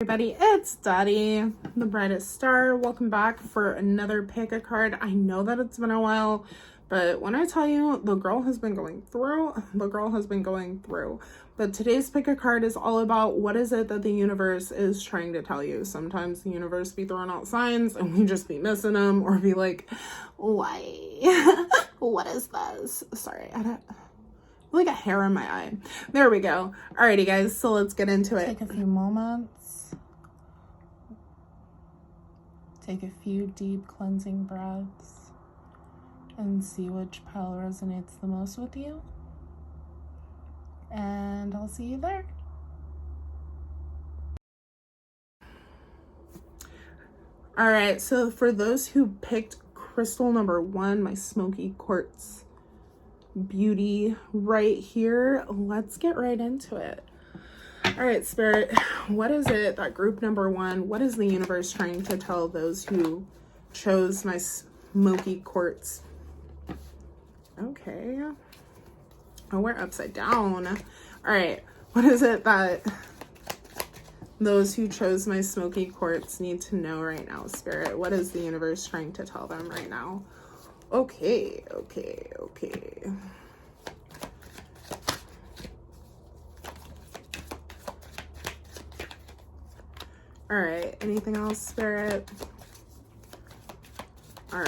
everybody, it's Daddy, the brightest star. Welcome back for another pick a card. I know that it's been a while, but when I tell you the girl has been going through. But today's pick a card is all about what is it that the universe is trying to tell you. Sometimes the universe be throwing out signs and we just be missing them, or be like, why? What is this? Sorry, I don't... like a hair in my eye. There we go. Alrighty guys, so let's get into it. Take a few moments. Take a few deep cleansing breaths and see which pile resonates the most with you. And I'll see you there. Alright, so for those who picked crystal number 1, my smoky quartz beauty right here, let's get right into it. All right, Spirit, what is it that group number 1, what is the universe trying to tell those who chose my smoky quartz? Okay. Oh, we're upside down. All right, what is it that those who chose my smoky quartz need to know right now, Spirit? What is the universe trying to tell them right now? Okay. All right, anything else, Spirit? All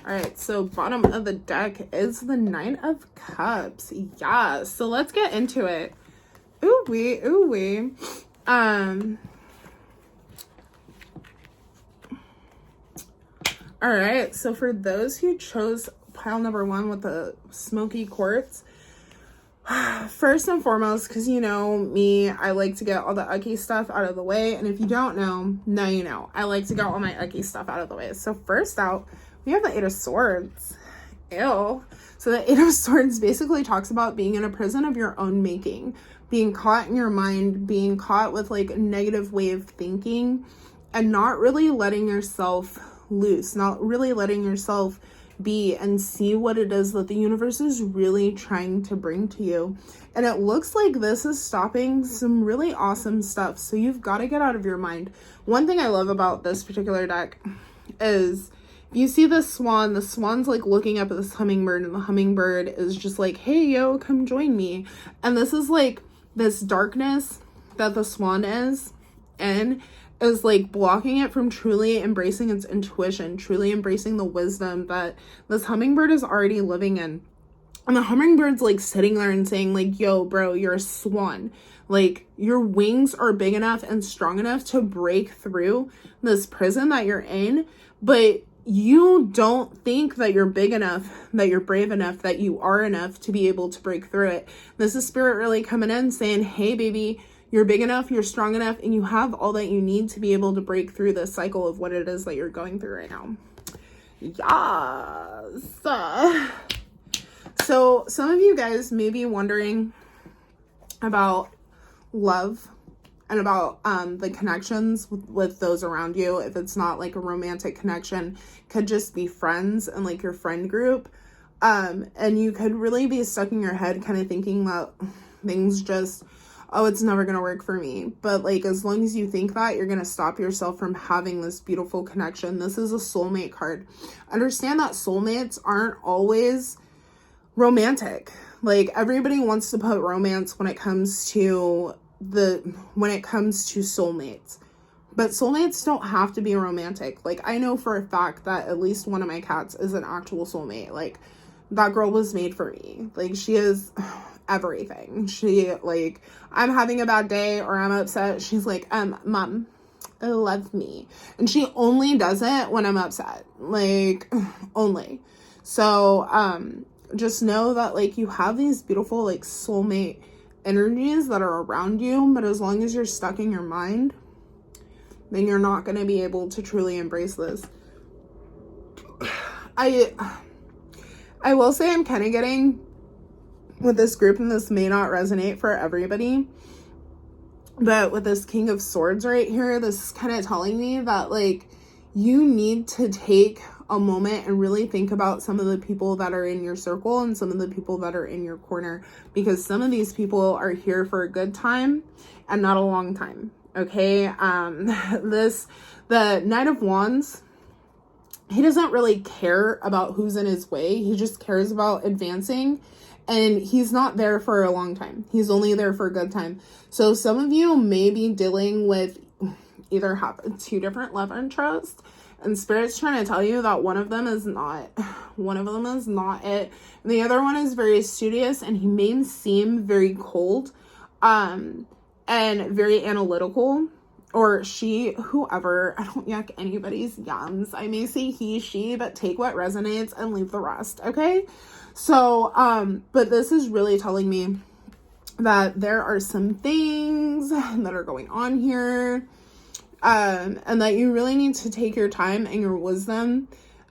right, so bottom of the deck is the Knight of Cups. Yeah, so let's get into it. Ooh wee. All right, so for those who chose pile number 1 with the smoky quartz, first and foremost, because you know me, I like to get all the icky stuff out of the way. And if you don't know, now you know. I like to get all my icky stuff out of the way. So first out, we have the 8 of Swords. Ew. So the 8 of Swords basically talks about being in a prison of your own making, being caught in your mind, being caught with like a negative way of thinking, and not really letting yourself loose, not really letting yourself be and see what it is that the universe is really trying to bring to you. And it looks like this is stopping some really awesome stuff. So you've got to get out of your mind. One thing I love about this particular deck is you see the swan's like looking up at this hummingbird, and the hummingbird is just like, hey yo, come join me. And this is like this darkness that the swan is in, is like blocking it from truly embracing its intuition, truly embracing the wisdom that this hummingbird is already living in. And the hummingbird's like sitting there and saying like, yo, bro, you're a swan. Like your wings are big enough and strong enough to break through this prison that you're in, but you don't think that you're big enough, that you're brave enough, that you are enough to be able to break through it. This is Spirit really coming in saying, hey baby, you're big enough, you're strong enough, and you have all that you need to be able to break through this cycle of what it is that you're going through right now. Yes. So some of you guys may be wondering about love and about the connections with those around you. If it's not like a romantic connection, could just be friends and like your friend group. And you could really be stuck in your head kind of thinking that things just, oh, it's never going to work for me. But like, as long as you think that, you're going to stop yourself from having this beautiful connection. This is a soulmate card. Understand that soulmates aren't always romantic. Like everybody wants to put romance when it comes to soulmates. But soulmates don't have to be romantic. Like I know for a fact that at least one of my cats is an actual soulmate. Like that girl was made for me. Like she is everything. She like, I'm having a bad day or I'm upset, she's like, mom, love me. And she only does it when I'm upset, like only. So just know that like you have these beautiful like soulmate energies that are around you, but as long as you're stuck in your mind, then you're not going to be able to truly embrace this. I will say I'm kind of getting with this group, and this may not resonate for everybody, but with this King of Swords right here, this is kind of telling me that like you need to take a moment and really think about some of the people that are in your circle and some of the people that are in your corner, because some of these people are here for a good time and not a long time. Okay. The Knight of Wands, he doesn't really care about who's in his way. He just cares about advancing, and he's not there for a long time. He's only there for a good time. So some of you may be dealing with either have 2 different love interests, and Spirit's trying to tell you that one of them is not it. And the other one is very studious, and he may seem very cold, and very analytical. Or she, whoever, I don't yuck anybody's yums. I may say he, she, but take what resonates and leave the rest, okay? So, but this is really telling me that there are some things that are going on here, and that you really need to take your time and your wisdom,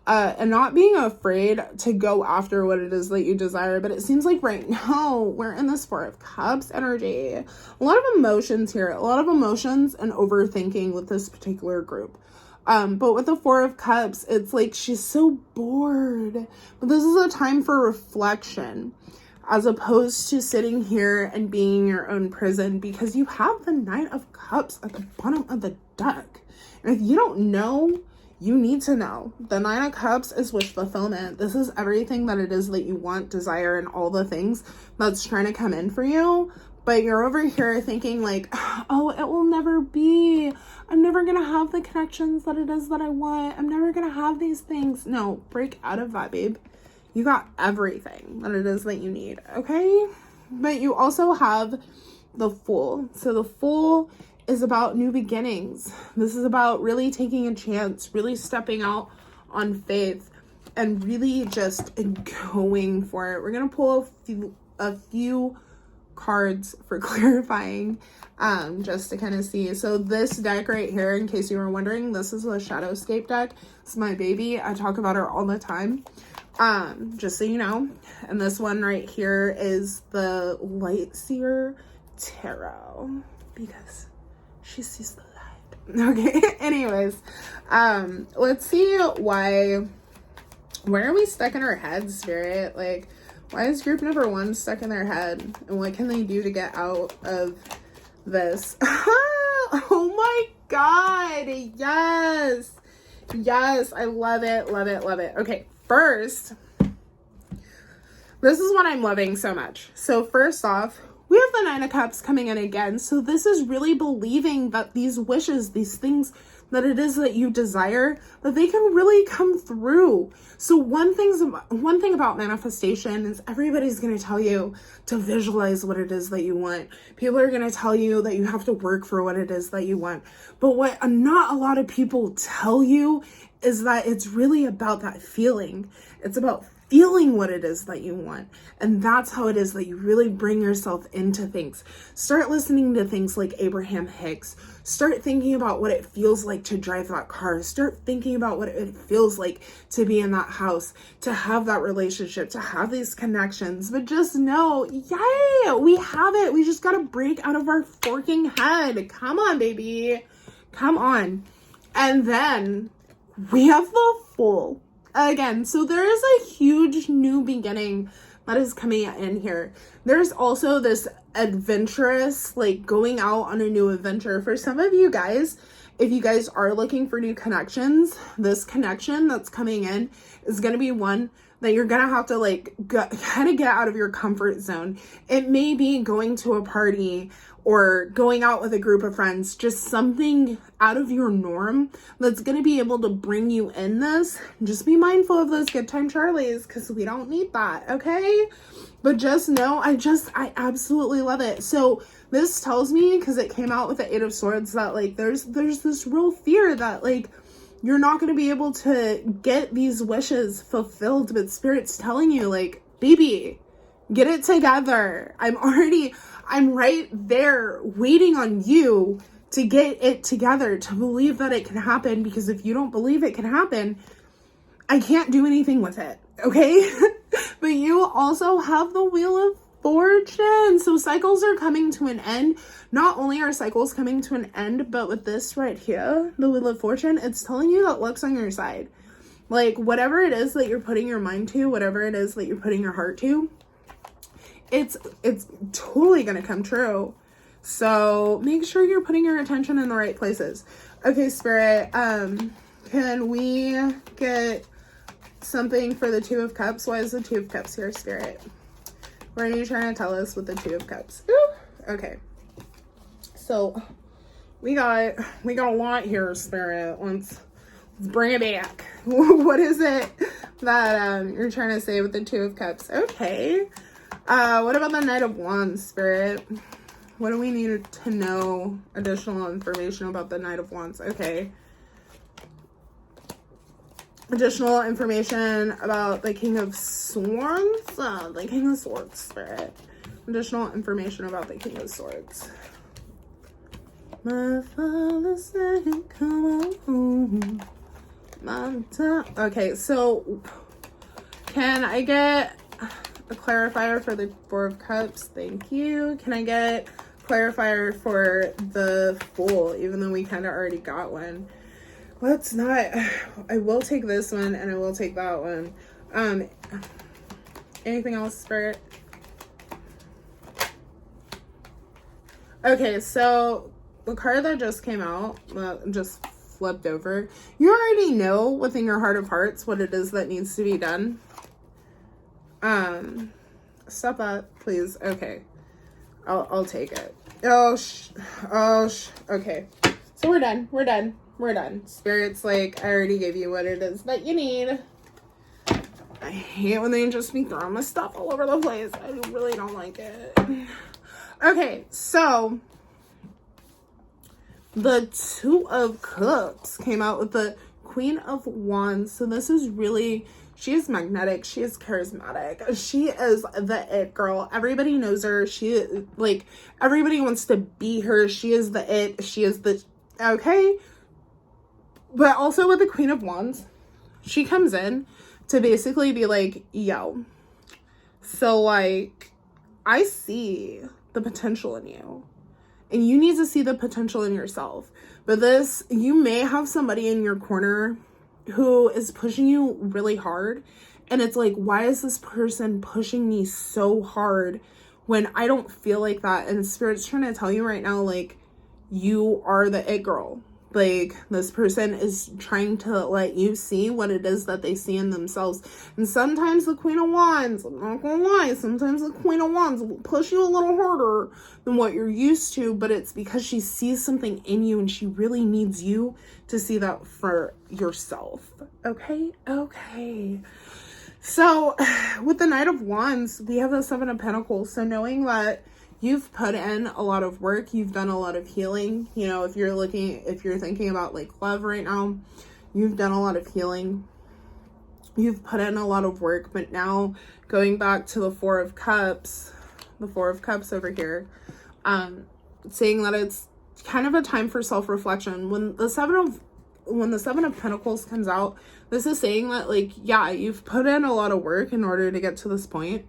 and not being afraid to go after what it is that you desire. But it seems like right now we're in this 4 of Cups energy. A lot of emotions here, a lot of emotions and overthinking with this particular group. But with the 4 of Cups, it's like she's so bored. But this is a time for reflection, as opposed to sitting here and being in your own prison, because you have the Knight of Cups at the bottom of the deck. And if you don't know, you need to know. The 9 of Cups is wish fulfillment. This is everything that it is that you want, desire, and all the things that's trying to come in for you. But you're over here thinking like, oh, it will never be. I'm never going to have the connections that it is that I want. I'm never going to have these things. No, break out of that, babe. You got everything that it is that you need, okay? But you also have the Fool. So the Fool is about new beginnings. This is about really taking a chance, really stepping out on faith, and really just going for it. We're going to pull a few cards for clarifying, just to kind of see. So this deck right here, in case you were wondering, this is the Shadowscape deck. It's my baby. I talk about her all the time, just so you know. And this one right here is the Lightseer Tarot, because she sees the light. Okay, anyways, let's see where are we stuck in our head, Spirit? Like, why is group number 1 stuck in their head? And what can they do to get out of this? Oh my God, yes. Yes, I love it, love it, love it. Okay, first, this is what I'm loving so much. So first off, we have the 9 of Cups coming in again. So this is really believing that these wishes, these things that it is that you desire, that they can really come through. So one thing about manifestation is everybody's going to tell you to visualize what it is that you want. People are going to tell you that you have to work for what it is that you want. But what not a lot of people tell you is that it's really about that feeling. It's about feeling what it is that you want. And that's how it is that you really bring yourself into things. Start listening to things like Abraham Hicks. Start thinking about what it feels like to drive that car. Start thinking about what it feels like to be in that house, to have that relationship, to have these connections. But just know, yay, we have it. We just got to break out of our forking head. Come on, baby. Come on. And then we have the Fool. Again, so there is a huge new beginning that is coming in here. There's also this adventurous, like going out on a new adventure. For some of you guys, if you guys are looking for new connections, this connection that's coming in is going to be one that you're going to have to like kind of get out of your comfort zone. It may be going to a party or going out with a group of friends, just something out of your norm that's going to be able to bring you in this. Just be mindful of those good time Charlies, because we don't need that, okay? But just know, I absolutely love it. So this tells me, because it came out with the 8 of Swords, that like there's this real fear that like you're not going to be able to get these wishes fulfilled, but Spirit's telling you like, baby, get it together. I'm right there waiting on you to get it together, to believe that it can happen, because if you don't believe it can happen, I can't do anything with it, okay? But you also have the Wheel of Fortune. So cycles are coming to an end. Not only are cycles coming to an end, but with this right here, the Wheel of Fortune, it's telling you that luck's on your side. Like, whatever it is that you're putting your mind to, whatever it is that you're putting your heart to, it's totally gonna come true. So make sure you're putting your attention in the right places. Okay, Spirit, can we get something for the Two of Cups? Why is the Two of Cups here, Spirit? What are you trying to tell us with the Two of Cups? Ooh, okay. So we got a lot here, Spirit. Let's bring it back. What is it that you're trying to say with the Two of Cups? Okay. What about the Knight of Wands, Spirit? What do we need to know additional information about the Knight of Wands? Okay. Additional information about the King of Swords? The King of Swords, Spirit. Additional information about the King of Swords. My father said, come on home. Okay, so can I get a clarifier for the Four of Cups? Thank you. Can I get clarifier for the Fool, even though we kind of already got one? Let's not. I will take this one and I will take that one. Anything else, Spirit? Okay, so the card that just came out, just flipped over. You already know within your heart of hearts what it is that needs to be done. Step up, please. Okay, I'll take it. Okay, so we're done. Spirit's like, I already gave you what it is that you need. I hate when they just be throwing my stuff all over the place. I really don't like it. Okay, so the Two of Cups came out with the Queen of Wands. So this is really, she is magnetic. She is charismatic. She is the it girl. Everybody knows her. She is like, everybody wants to be her. She is the it. She is the, okay. But also with the Queen of Wands, she comes in to basically be like, yo, so like, I see the potential in you. And you need to see the potential in yourself. But this, you may have somebody in your corner who is pushing you really hard. And it's like, why is this person pushing me so hard when I don't feel like that? And Spirit's trying to tell you right now, like, you are the it girl. Like, this person is trying to let you see what it is that they see in themselves. And sometimes the Queen of Wands, I'm not gonna lie, sometimes the Queen of Wands will push you a little harder than what you're used to, but it's because she sees something in you and she really needs you to see that for yourself. Okay? Okay. So, with the Knight of Wands, we have the Seven of Pentacles. So knowing that you've put in a lot of work, you've done a lot of healing. You know, if you're thinking about like love right now, you've done a lot of healing. You've put in a lot of work, but now going back to the Four of Cups over here, saying that it's kind of a time for self-reflection. When the Seven of Pentacles comes out, this is saying that, like, yeah, you've put in a lot of work in order to get to this point.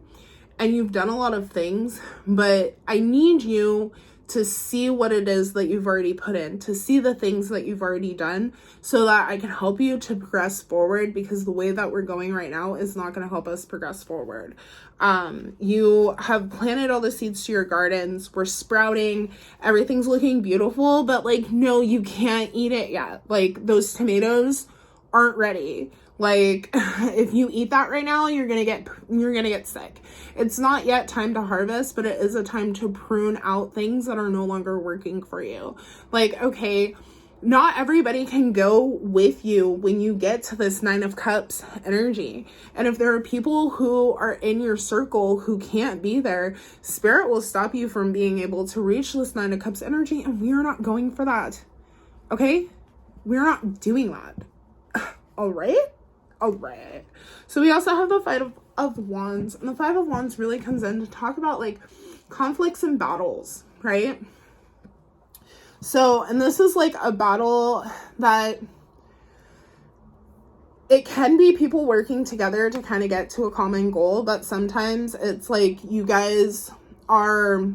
And you've done a lot of things, but I need you to see what it is that you've already put in, to see the things that you've already done so that I can help you to progress forward, because the way that we're going right now is not going to help us progress forward. You have planted all the seeds to your gardens. We're sprouting. Everything's looking beautiful, but like, no, you can't eat it yet. Like, those tomatoes aren't ready. Like, if you eat that right now, you're gonna get sick. It's not yet time to harvest, but it is a time to prune out things that are no longer working for you. Like, okay, not everybody can go with you when you get to this Nine of Cups energy. And if there are people who are in your circle who can't be there, Spirit will stop you from being able to reach this Nine of Cups energy, and we are not going for that. Okay? We're not doing that. All right? All right. So we also have the Five of Wands, and the Five of Wands really comes in to talk about like conflicts and battles, right? So, and this is like a battle that it can be people working together to kind of get to a common goal, but sometimes it's like you guys are,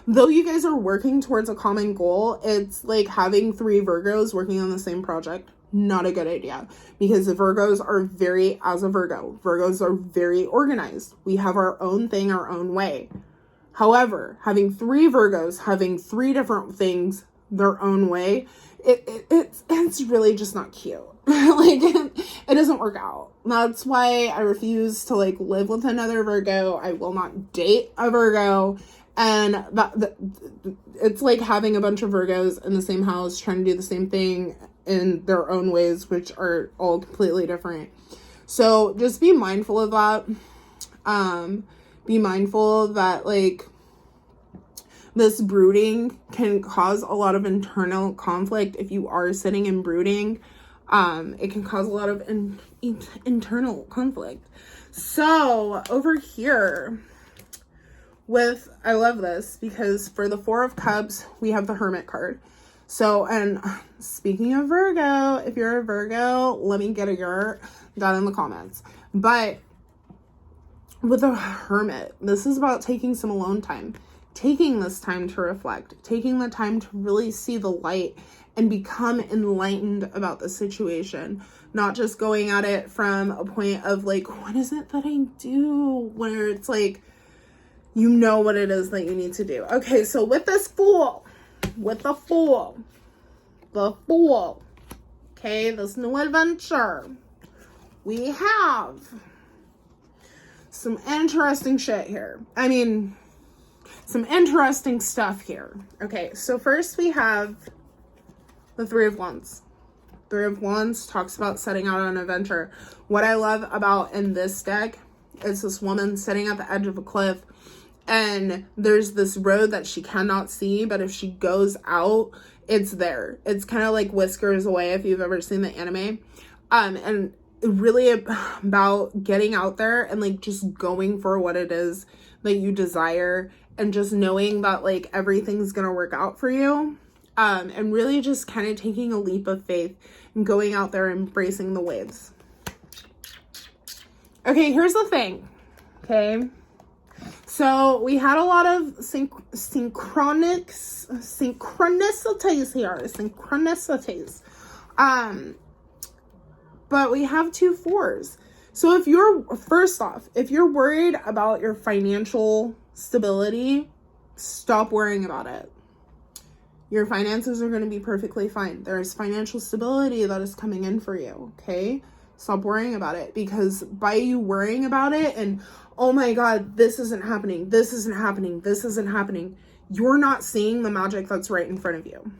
though you guys are working towards a common goal, it's like having three Virgos working on the same project. not a good idea, because the Virgos are Virgos are very organized. We have our own thing, our own way. However, having 3 Virgos, having 3 different things their own way, it's really just not cute. Like, it doesn't work out. That's why I refuse to, like, live with another Virgo. I will not date a Virgo. And it's like having a bunch of Virgos in the same house trying to do the same thing in their own ways, which are all completely different. So just be mindful of that. Be mindful that, like, this brooding can cause a lot of internal conflict. If you are sitting and brooding, it can cause a lot of internal conflict. So over here with, I love this because for the 4 of Cups, we have the Hermit card. So, and speaking of Virgo, if you're a Virgo, let me get a yurt down in the comments. But with a Hermit, this is about taking some alone time, taking this time to reflect, taking the time to really see the light and become enlightened about the situation, not just going at it from a point of like, what is it that I do? Where it's like, you know what it is that you need to do. Okay, so with this Fool, with the Fool, okay, this new adventure, we have some interesting shit here. I mean, some interesting stuff here. Okay, so first we have the 3 of Wands. 3 of Wands talks about setting out on an adventure. What I love about in this deck is this woman sitting at the edge of a cliff, and there's this road that she cannot see, but if she goes out, it's there. It's kind of like Whiskers Away, if you've ever seen the anime. And really about getting out there and like just going for what it is that you desire, and just knowing that like everything's gonna work out for you. And really just kind of taking a leap of faith and going out there and embracing the waves. Okay, here's the thing. Okay. So we had a lot of synchronicities here. Synchronicities. But we have 2 4s. So if you're, first off, if you're worried about your financial stability, stop worrying about it. Your finances are going to be perfectly fine. There's financial stability that is coming in for you, okay? Stop worrying about it, because by you worrying about it and, oh my God, this isn't happening, this isn't happening, this isn't happening, you're not seeing the magic that's right in front of you.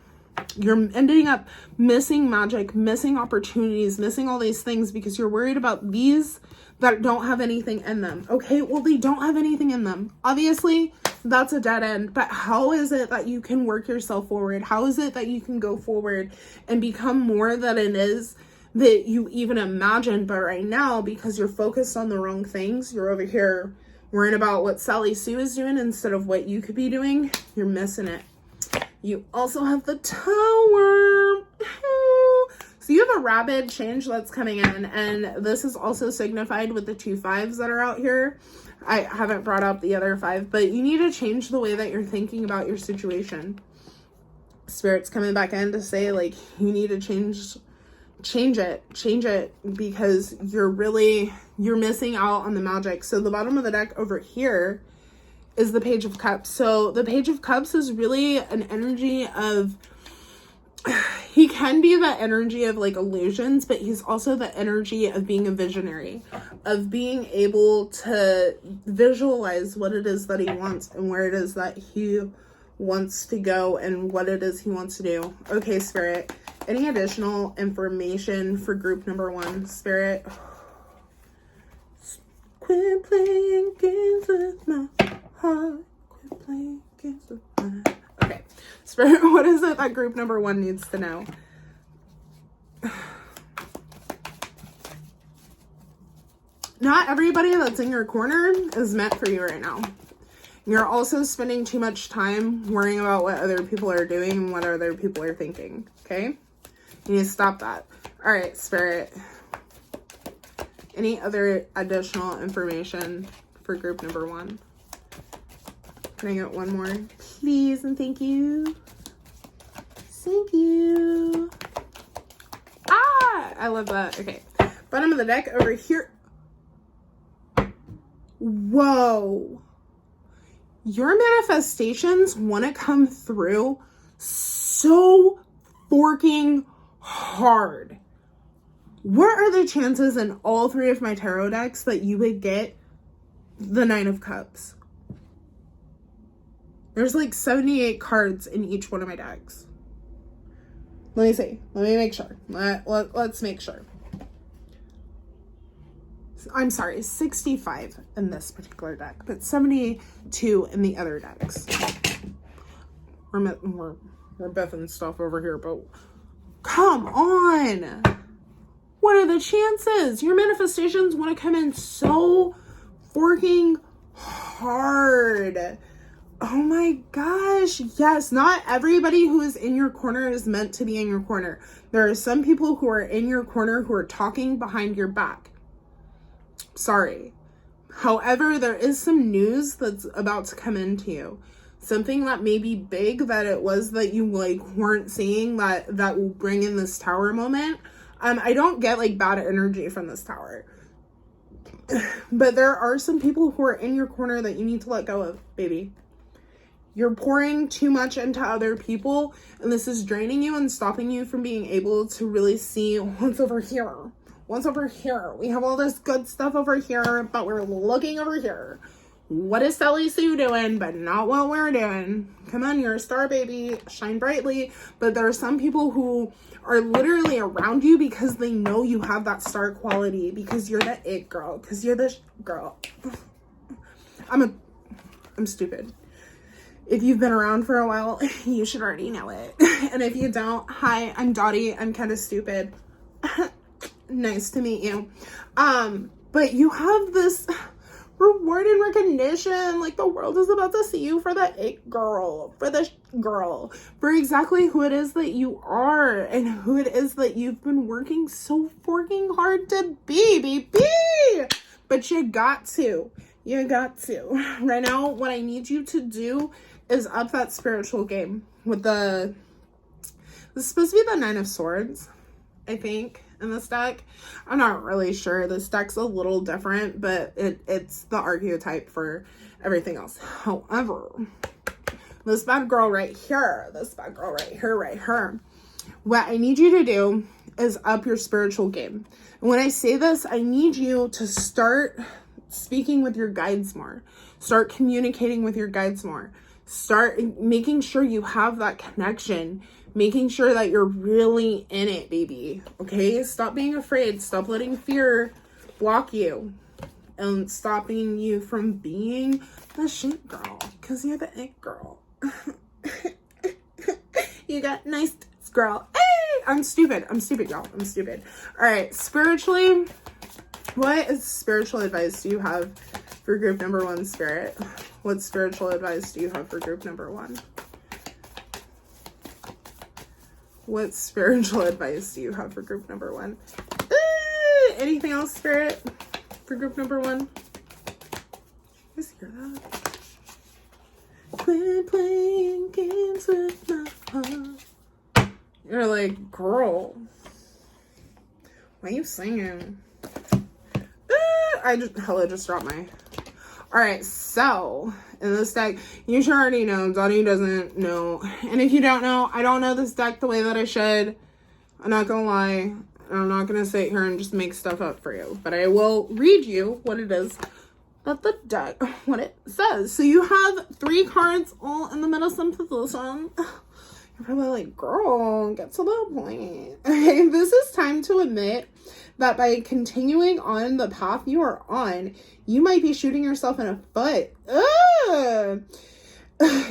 You're ending up missing magic, missing opportunities, missing all these things because you're worried about these that don't have anything in them. Okay, well, they don't have anything in them. Obviously, that's a dead end. But how is it that you can work yourself forward? How is it that you can go forward and become more than it is that you even imagine? But right now, because you're focused on the wrong things, you're over here worrying about what Sally Sue is doing instead of what you could be doing, you're missing it. You also have the Tower. So you have a rapid change that's coming in, and this is also signified with the 2 5s that are out here. I haven't brought up the other 5, but you need to change the way that you're thinking about your situation. Spirit's coming back in to say, like, you need to change it, because you're missing out on the magic. So the bottom of the deck over here is the Page of Cups. So the Page of Cups is really an energy of, he can be the energy of like illusions, but he's also the energy of being a visionary, of being able to visualize what it is that he wants and where it is that he wants to go and what it is he wants to do. Okay, Spirit, any additional information for group number 1, Spirit? Quit playing games with my heart. Quit playing games with my... Okay, Spirit, what is it that group number 1 needs to know? Not everybody that's in your corner is meant for you right now. You're also spending too much time worrying about what other people are doing and what other people are thinking, okay? You need to stop that. All right, Spirit. Any other additional information for group number 1? Can I get one more? Please and thank you. Thank you. Ah! I love that. Okay. Bottom of the deck over here. Whoa. Your manifestations want to come through so forking hard. What are the chances in all three of my tarot decks that you would get the Nine of Cups? There's like 78 cards in each one of my decks. Let me see. Let me make sure. Let's make sure. I'm sorry, 65 in this particular deck, but 72 in the other decks. We're biffing stuff over here, but come on. What are the chances? Your manifestations want to come in so forking hard. Oh my gosh. Yes, not everybody who is in your corner is meant to be in your corner. There are some people who are in your corner who are talking behind your back. Sorry. However, there is some news that's about to come into you. Something that may be big that it was that you like weren't seeing that will bring in this tower moment. I don't get like bad energy from this tower. But there are some people who are in your corner that you need to let go of, baby. You're pouring too much into other people, and this is draining you and stopping you from being able to really see what's over here. What's over here? We have all this good stuff over here, but we're looking over here. What is Sally Sue doing, but not what we're doing? Come on, you're a star, baby. Shine brightly. But there are some people who are literally around you because they know you have that star quality, because you're the it girl, because you're the girl. I'm stupid. If you've been around for a while, you should already know it. And if you don't, hi, I'm Dottie. I'm kind of stupid. Nice to meet you. But you have this reward and recognition. Like, the world is about to see you for the it girl, for the girl, for exactly who it is that you are and who it is that you've been working so freaking hard to be, baby. But you got to. You got to. Right now, what I need you to do is up that spiritual game with this is supposed to be the Nine of Swords, I think, in this deck. I'm not really sure. This deck's a little different, but it's the archetype for everything else. However, this bad girl right here, what I need you to do is up your spiritual game. And when I say this, I need you to start speaking with your guides more. Start communicating with your guides more. Start making sure you have that connection. Making sure that you're really in it, baby. Okay? Stop being afraid. Stop letting fear block you. And stopping you from being the shit girl. Because you're the it girl. You got nice tits, girl. Hey! I'm stupid, y'all. I'm stupid. Alright, spiritually, what spiritual advice do you have for group number 1, Spirit? What spiritual advice do you have for group number 1? What spiritual advice do you have for group number 1? Anything else, Spirit, for group number 1? You guys hear that? Quit playing games with my heart. You're like, girl, why are you singing? I just dropped my... Alright, so, in this deck, you should already know. Dottie doesn't know. And if you don't know, I don't know this deck the way that I should. I'm not gonna lie. I'm not gonna sit here and just make stuff up for you. But I will read you what it is that the deck, what it says. So you have 3 cards all in the medicine position. You're probably like, girl, get to the point. Okay, this is time to admit that by continuing on the path you are on, you might be shooting yourself in the foot. Ugh.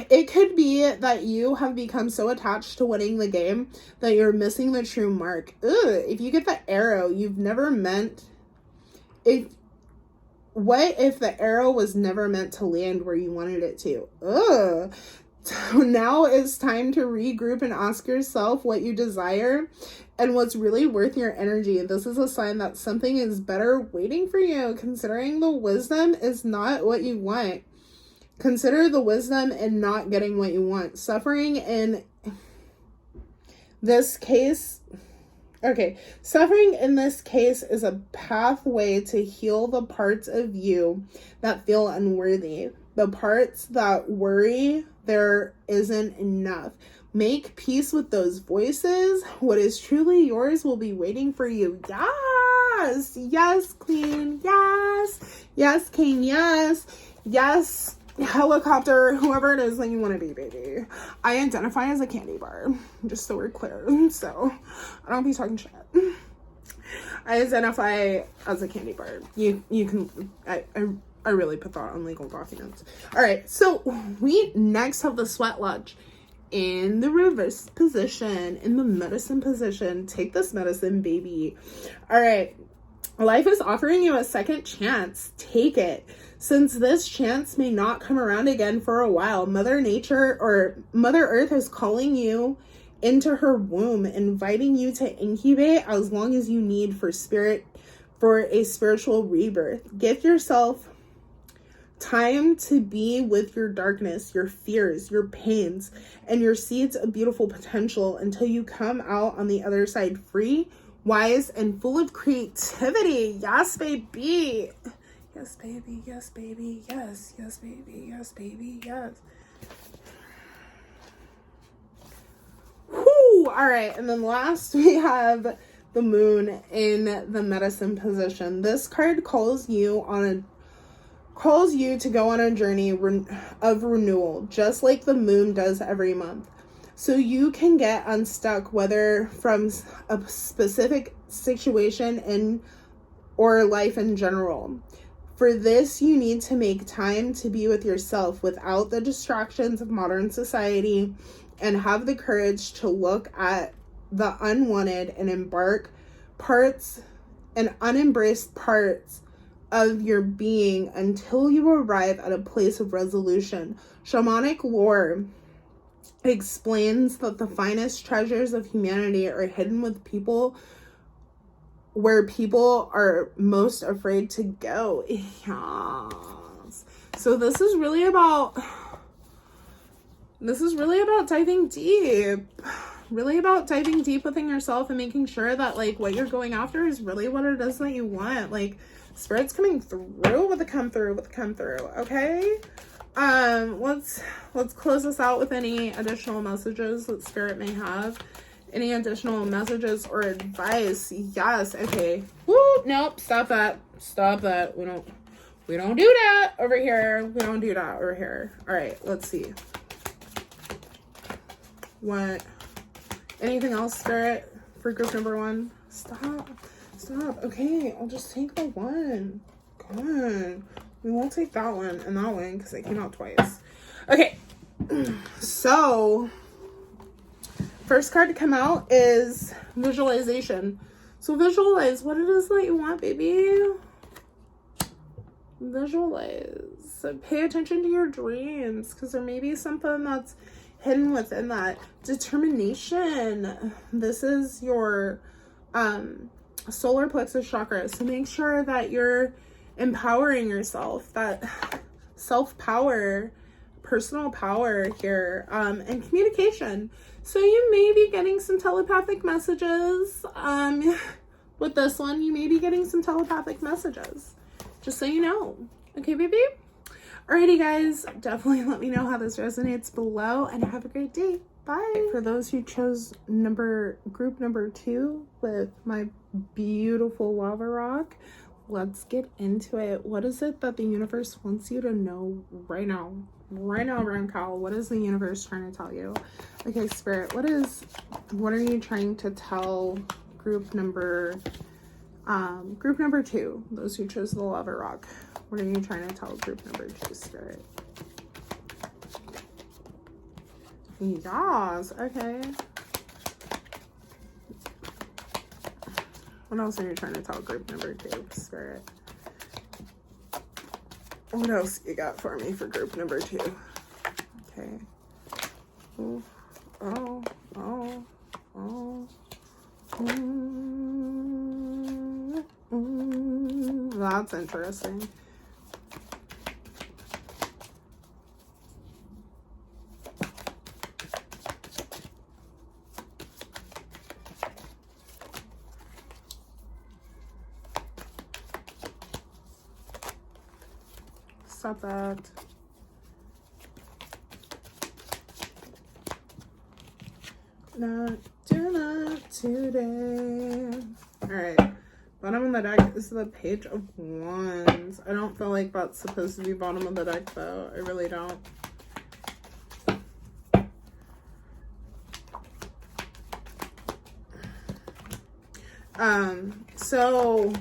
It could be that you have become so attached to winning the game that you're missing the true mark. Ugh. If you get the arrow, you've never meant... What if the arrow was never meant to land where you wanted it to? Ugh. So now it's time to regroup and ask yourself what you desire and what's really worth your energy. This is a sign that something is better waiting for you, considering the wisdom is not what you want. Consider the wisdom in not getting what you want. Suffering in this case Okay, suffering in this case is a pathway to heal the parts of you that feel unworthy. The parts that worry there isn't enough. Make peace with those voices. What is truly yours will be waiting for you. Yes, yes, Queen. Yes, yes, King. Yes, yes. Helicopter, whoever it is that you want to be, baby. I identify as a candy bar, just so we're clear. So I don't be talking shit. I identify as a candy bar. You can, I really put that on legal documents. All right, so we next have the sweat lodge in the reverse position, in the medicine position. Take this medicine, baby. All right, life is offering you a second chance. Take it. Since this chance may not come around again for a while, Mother Nature or Mother Earth is calling you into her womb, inviting you to incubate as long as you need for a spiritual rebirth. Give yourself time to be with your darkness, your fears, your pains, and your seeds of beautiful potential until you come out on the other side free, wise, and full of creativity. Yes, baby. Yes, baby. Yes, baby. Yes, yes, baby. Yes, baby. Yes. Whoo! All right. And then last we have the moon in the medicine position. This card calls you to go on a journey of renewal, just like the moon does every month. So you can get unstuck, whether from a specific situation or life in general. For this, you need to make time to be with yourself without the distractions of modern society and have the courage to look at the unwanted and unembraced parts of your being until you arrive at a place of resolution. Shamanic lore explains that the finest treasures of humanity are hidden with people where people are most afraid to go. Yes. So this is really about diving deep. Really about diving deep within yourself and making sure that like what you're going after is really what it is that you want. Like Spirit's coming through with the come through. Okay? Let's close this out with any additional messages that Spirit may have. Any additional messages or advice? Yes. Okay. Woo! Nope. Stop that. We don't do that over here. All right. Let's see. What? Anything else, Spirit, for group number 1? Stop. Okay. I'll just take the one. Come on. We won't take that one and that one because they came out twice. Okay. So first card to come out is visualization. So visualize what it is that you want, baby. Visualize. So pay attention to your dreams because there may be something that's hidden within that. Determination. This is your solar plexus chakra. So make sure that you're empowering yourself. That self-power, personal power here, and communication. So you may be getting some telepathic messages. With this one, you may be getting some telepathic messages. Just so you know. Okay, baby? Alrighty, guys. Definitely let me know how this resonates below, and have a great day. Bye. For those who chose group number 2 with my beautiful lava rock, let's get into it. What is it that the universe wants you to know right now? Brown cow. What is the universe trying to tell you? Okay, Spirit, what are you trying to tell group number 2, those who chose the lava rock? What are you trying to tell group number 2, Spirit? Yes, okay. What else are you trying to tell group number 2, Spirit? What else you got for me for group number 2? Okay. Ooh. Oh. That's interesting. stop that. Not do that today. Alright. Bottom of the deck is the Page of Wands. I don't feel like that's supposed to be bottom of the deck, though. I really don't. So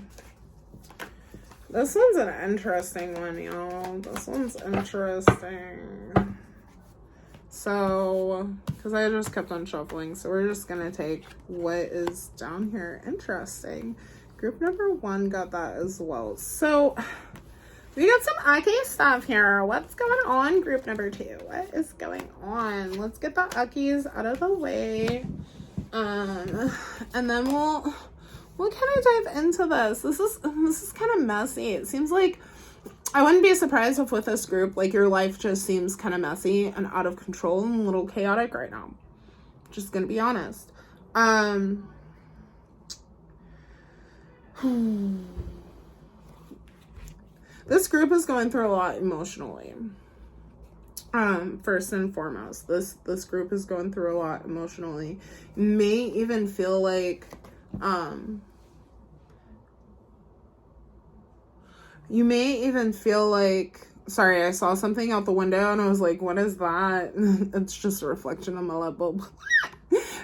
this one's an interesting one, y'all. This one's interesting. So, because I just kept on shuffling, so we're just gonna take what is down here. Interesting. Group number 1 got that as well. So we got some Aki stuff here. What's going on, group number 2? What is going on? Let's get the Akis out of the way. And then we'll kind of dive into this. This is kind of messy. It seems like I wouldn't be surprised if with this group, like, your life just seems kind of messy and out of control and a little chaotic right now. Just gonna be honest. This group is going through a lot emotionally. First and foremost, this group is going through a lot emotionally. May even feel like you may even feel like, sorry, I saw something out the window and I was like, what is that? It's just a reflection of my light bulb.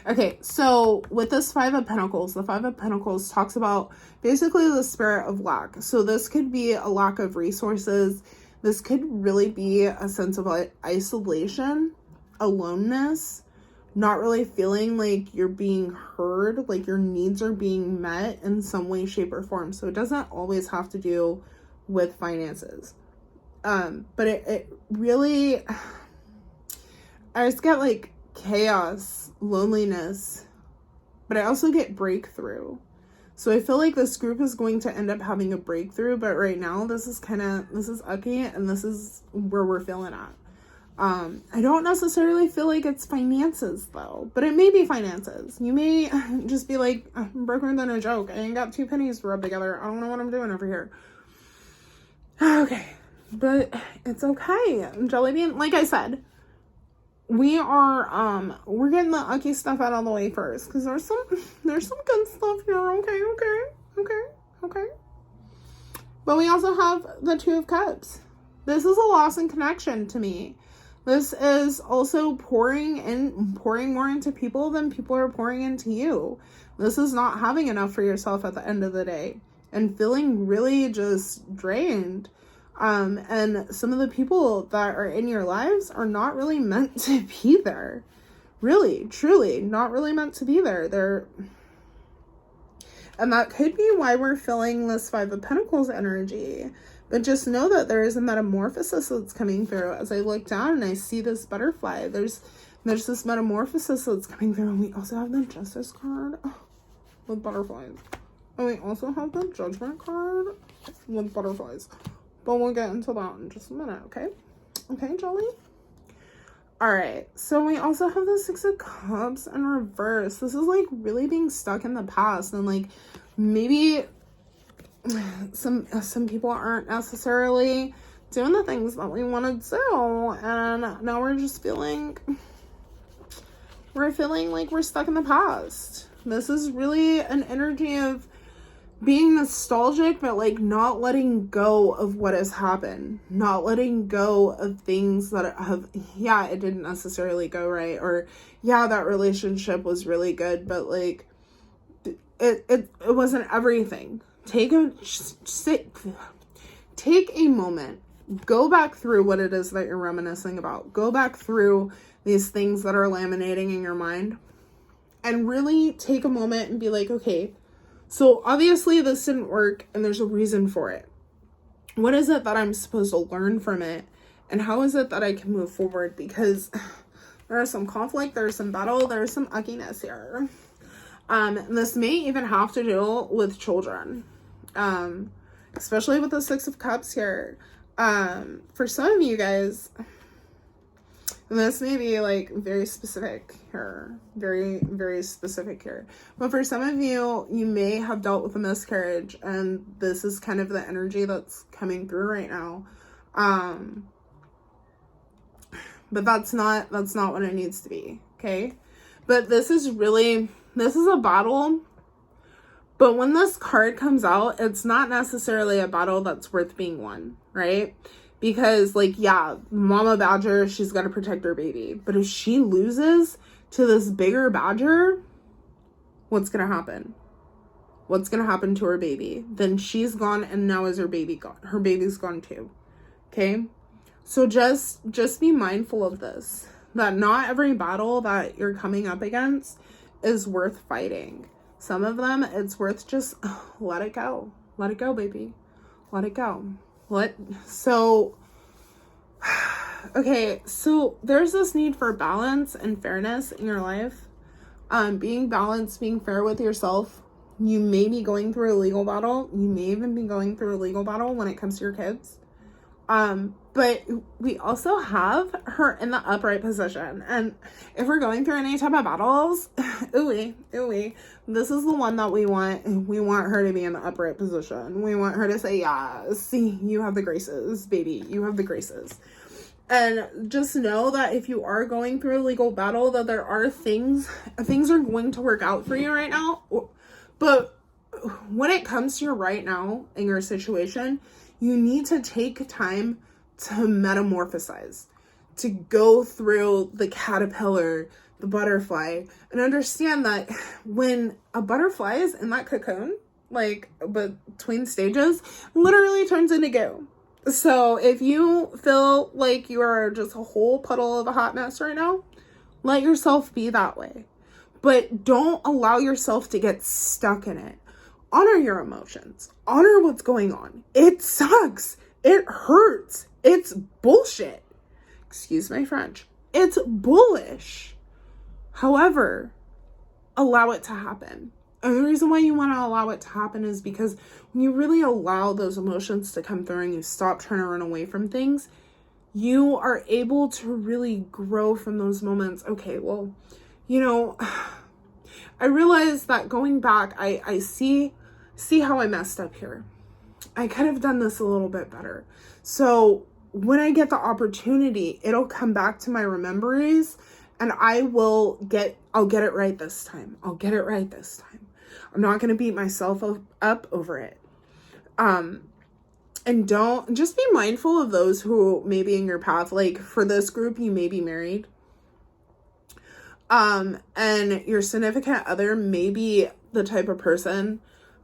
Okay, so with this 5 of Pentacles, the 5 of Pentacles talks about basically the spirit of lack. So this could be a lack of resources. This could really be a sense of like isolation, aloneness, not really feeling like you're being heard, like your needs are being met in some way, shape, or form. So it doesn't always have to do with finances. But it really, I just get like chaos, loneliness, but I also get breakthrough. So I feel like this group is going to end up having a breakthrough, but right now this is Aki, and this is where we're feeling at. I don't necessarily feel like it's finances though, but it may be finances. You may just be like, I'm broker than a joke. I ain't got 2 pennies to rub together. I don't know what I'm doing over here. Okay, but it's okay. Jelly bean, like I said, we're getting the Aki stuff out of the way first, because there's some good stuff here. Okay. But we also have the 2 of Cups. This is a loss in connection to me. This is also pouring more into people than people are pouring into you. This is not having enough for yourself at the end of the day and feeling really just drained. And some of the people that are in your lives are not really meant to be there. Really, truly, not really meant to be there. And that could be why we're feeling this 5 of Pentacles energy. But just know that there is a metamorphosis that's coming through. As I look down and I see this butterfly, there's this metamorphosis that's coming through. And we also have the Justice card with butterflies. And we also have the Judgment card with butterflies. But we'll get into that in just a minute, okay? Okay, Jolly? Alright, so we also have the 6 of Cups in reverse. This is like really being stuck in the past, and like maybe some people aren't necessarily doing the things that we want to do, and now we're just feeling like we're stuck in the past. This is really an energy of being nostalgic, but like not letting go of what has happened, not letting go of things that have, yeah, it didn't necessarily go right, or yeah, that relationship was really good, but like it wasn't everything. Take a moment, go back through what it is that you're reminiscing about, go back through these things that are laminating in your mind, and really take a moment and be like, okay, so obviously this didn't work and there's a reason for it. What is it that I'm supposed to learn from it? And how is it that I can move forward? Because there is some conflict, there's some battle, there's some uckiness here. This may even have to do with children. Especially with the 6 of Cups here. For some of you guys, and this may be like very specific here, very, very specific here. But for some of you, you may have dealt with a miscarriage, and this is kind of the energy that's coming through right now. But that's not what it needs to be, okay? But this is a battle. But when this card comes out, it's not necessarily a battle that's worth being won, right? Because, like, yeah, Mama Badger, she's got to protect her baby. But if she loses to this bigger badger, what's going to happen? What's going to happen to her baby? Then she's gone, and now is her baby gone. Her baby's gone too, okay? So just be mindful of this. That not every battle that you're coming up against is worth fighting. Some of them, it's worth just let it go. Let it go, baby. Let it go. Okay, so there's this need for balance and fairness in your life. Being balanced, being fair with yourself. You may be going through a legal battle. You may even be going through a legal battle when it comes to your kids. But we also have her in the upright position. And if we're going through any type of battles, ooey, this is the one that we want. We want her to be in the upright position. We want her to say, yeah, see, you have the graces, baby. You have the graces. And just know that if you are going through a legal battle, that there are things are going to work out for you right now. But when it comes to your right now in your situation, you need to take time to metamorphosize, to go through the caterpillar, the butterfly, and understand that when a butterfly is in that cocoon, like between stages, literally turns into goo. So if you feel like you are just a whole puddle of a hot mess right now, let yourself be that way. But don't allow yourself to get stuck in it. Honor your emotions. Honor what's going on. It sucks. It hurts. It's bullshit. Excuse my French. It's bullish. However, allow it to happen. And the reason why you want to allow it to happen is because when you really allow those emotions to come through and you stop trying to run away from things, you are able to really grow from those moments. Okay, well, I realize that going back, I see how I messed up here. I could have done this a little bit better. So when I get the opportunity, it'll come back to my rememberies and I'll get it right this time. I'll get it right this time. I'm not going to beat myself up over it. And just be mindful of those who may be in your path. Like for this group, you may be married. And your significant other may be the type of person,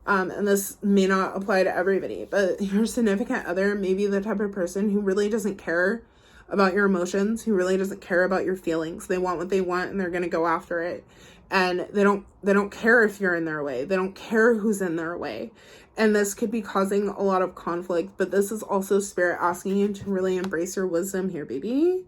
and this may not apply to everybody, but your significant other may be the type of person who really doesn't care about your emotions, who really doesn't care about your feelings. They want what they want and they're going to go after it. And they don't care if you're in their way. They don't care who's in their way. And this could be causing a lot of conflict, but this is also spirit asking you to really embrace your wisdom here, baby.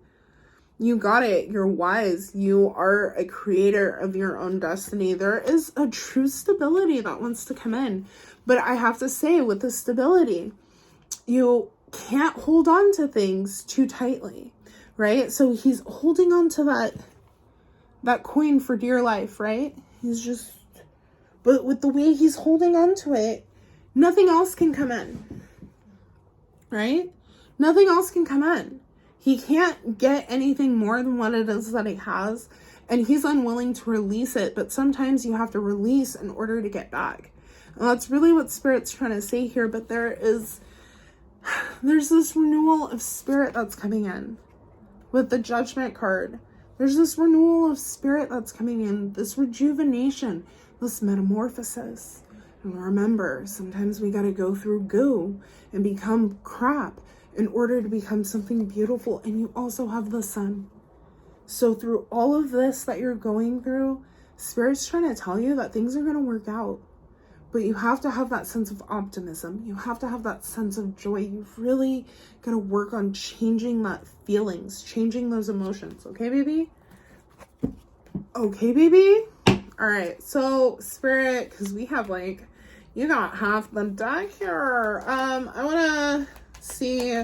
You got it. You're wise. You are a creator of your own destiny. There is a true stability that wants to come in. But I have to say, with the stability, you can't hold on to things too tightly, right? So he's holding on to that coin for dear life, right? But with the way he's holding on to it, nothing else can come in, right? Nothing else can come in. He can't get anything more than what it is that he has, and he's unwilling to release it, but sometimes you have to release in order to get back. And that's really what Spirit's trying to say here, but there's this renewal of spirit that's coming in with the Judgment card. There's this renewal of spirit that's coming in, this rejuvenation, this metamorphosis. And remember, sometimes we got to go through goo and become crap in order to become something beautiful. And you also have the sun. So through all of this that you're going through, Spirit's trying to tell you that things are going to work out. But you have to have that sense of optimism. You have to have that sense of joy. You've really got to work on changing that feelings, changing those emotions. Okay, baby? Okay, baby? All right. So, Spirit, because we have you got half the deck here. I want to see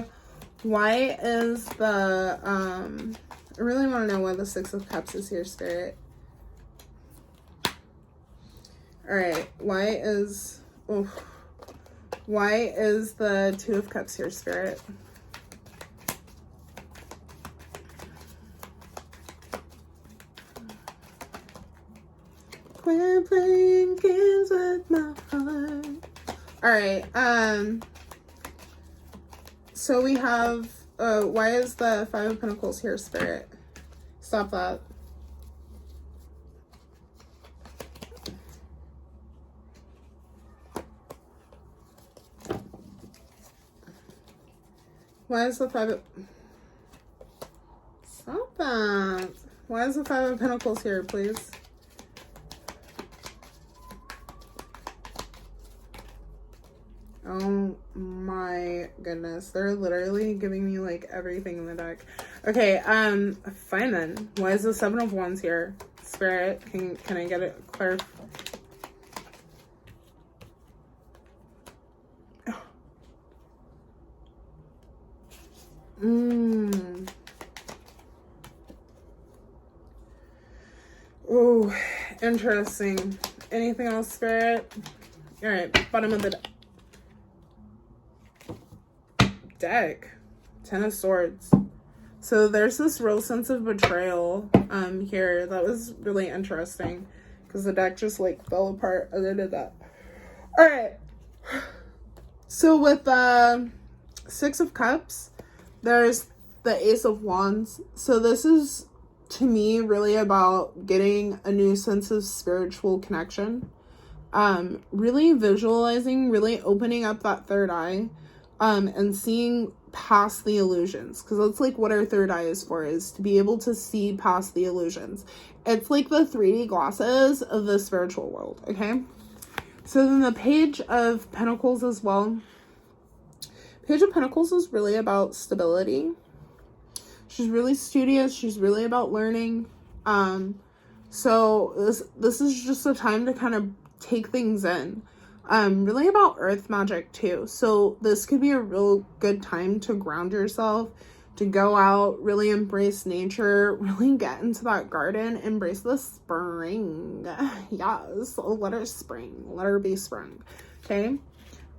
why is the, I really want to know why the Six of Cups is here, Spirit. All right, why is the Two of Cups here, Spirit? Quit playing games with my heart. All right. So we have, why is the Five of Pentacles here, Spirit? Stop that. Why is the Five of... Stop that. Why is the Five of Pentacles here, please? Oh my goodness. They're literally giving me like everything in the deck. Okay, fine then. Why is the Seven of Wands here? Spirit, can I get it clear? Oh, interesting. Anything else, Spirit? All right, bottom of the deck. Ten of Swords. So there's this real sense of betrayal here. That was really interesting because the deck just like fell apart as I did that. All right. So with the Six of Cups, there's the Ace of Wands. So this is, to me, really about getting a new sense of spiritual connection. Really visualizing, really opening up that third eye, and seeing past the illusions. Because that's like what our third eye is for, is to be able to see past the illusions. It's like the 3D glasses of the spiritual world, okay? So then the Page of Pentacles as well. Page of Pentacles is really about stability. She's really studious. She's really about learning. So this is just a time to kind of take things in. Really about earth magic too. So this could be a real good time to ground yourself, to go out, really embrace nature, really get into that garden, embrace the spring. Yes, let her spring. Let her be spring. Okay.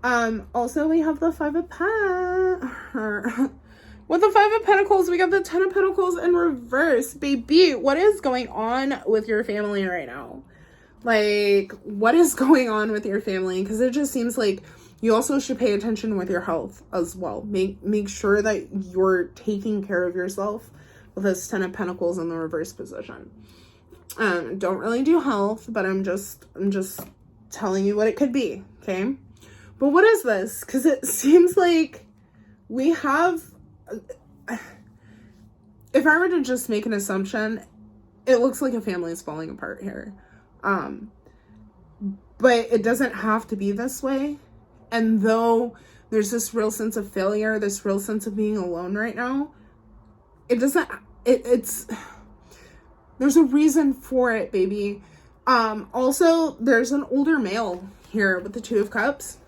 Also we have the Five of with the Five of Pentacles, we got the Ten of Pentacles in reverse. Baby, what is going on with your family right now? Like, what is going on with your family? Because it just seems like you also should pay attention with your health as well. Make sure that you're taking care of yourself with this Ten of Pentacles in the reverse position. Don't really do health, but I'm just telling you what it could be, okay? But what is this? Because it seems like we have... If I were to just make an assumption, it looks like a family is falling apart here. But it doesn't have to be this way. And though there's this real sense of failure, this real sense of being alone right now, there's a reason for it, baby. Also, there's an older male here with the Two of Cups.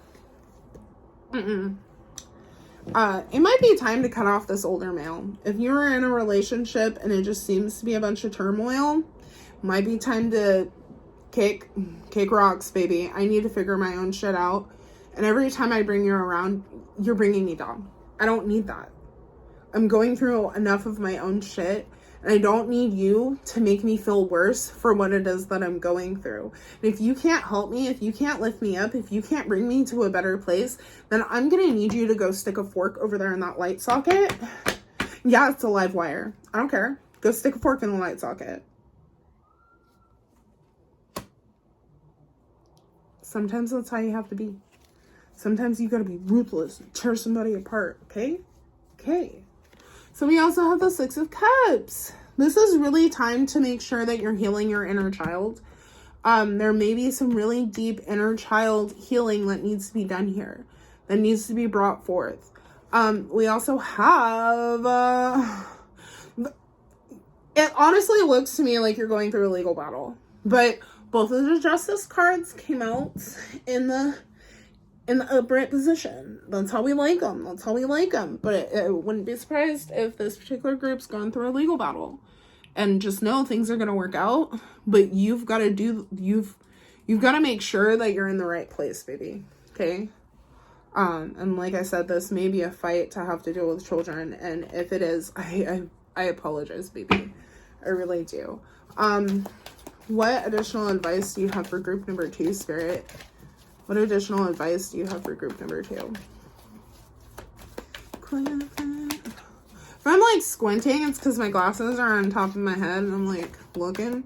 It might be time to cut off this older male. If you're in a relationship and it just seems to be a bunch of turmoil, might be time to kick rocks, baby. I need to figure my own shit out. And every time I bring you around, you're bringing me down. I don't need that. I'm going through enough of my own shit, and I don't need you to make me feel worse for what it is that I'm going through. And if you can't help me, if you can't lift me up, if you can't bring me to a better place, then I'm going to need you to go stick a fork over there in that light socket. Yeah, it's a live wire. I don't care. Go stick a fork in the light socket. Sometimes that's how you have to be. Sometimes you got to be ruthless and tear somebody apart, okay? Okay. So we also have the Six of Cups. This is really time to make sure that you're healing your inner child. There may be some really deep inner child healing that needs to be done here, that needs to be brought forth. We also have, it honestly looks to me like you're going through a legal battle, but both of the Justice cards came out in the upright position. That's how we like them. That's how we like them. But it wouldn't be surprised if this particular group's gone through a legal battle. And just know things are going to work out. But you've got to make sure that you're in the right place, baby. Okay? And like I said, this may be a fight to have to deal with children. And if it is, I apologize, baby. I really do. What additional advice do you have for group number 2, Spirit? What additional advice do you have for group number 2? If I'm like squinting, it's because my glasses are on top of my head and I'm like looking.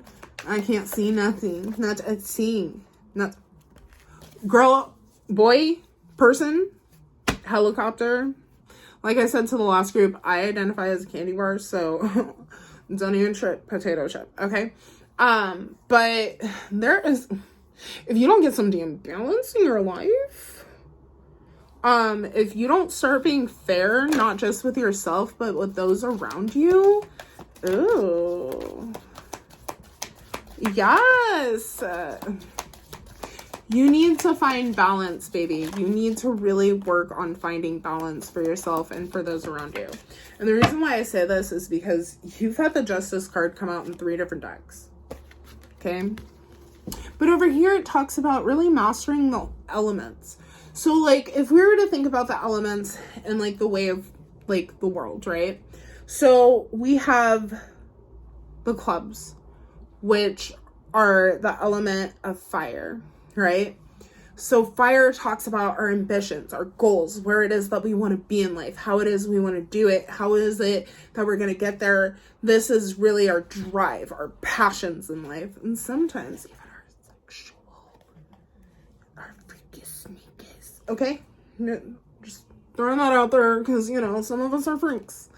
I can't see nothing. Not a thing. Not girl, boy, person, helicopter. Like I said to the last group, I identify as a candy bar, so don't even trip potato chip, okay? But there is, if you don't get some damn balance in your life, if you don't start being fair, not just with yourself, but with those around you, ooh, yes, you need to find balance, baby. You need to really work on finding balance for yourself and for those around you. And the reason why I say this is because you've had the Justice card come out in 3 different decks. Okay? But over here, it talks about really mastering the elements. So, like, if we were to think about the elements in, like, the way of, like, the world, right? So, we have the clubs, which are the element of fire, right? So fire talks about our ambitions, our goals, where it is that we want to be in life, how it is we want to do it, how is it that we're going to get there. This is really our drive, our passions in life, and sometimes even our sexual, our freaky sneakers. Okay? Just throwing that out there because, you know, some of us are freaks.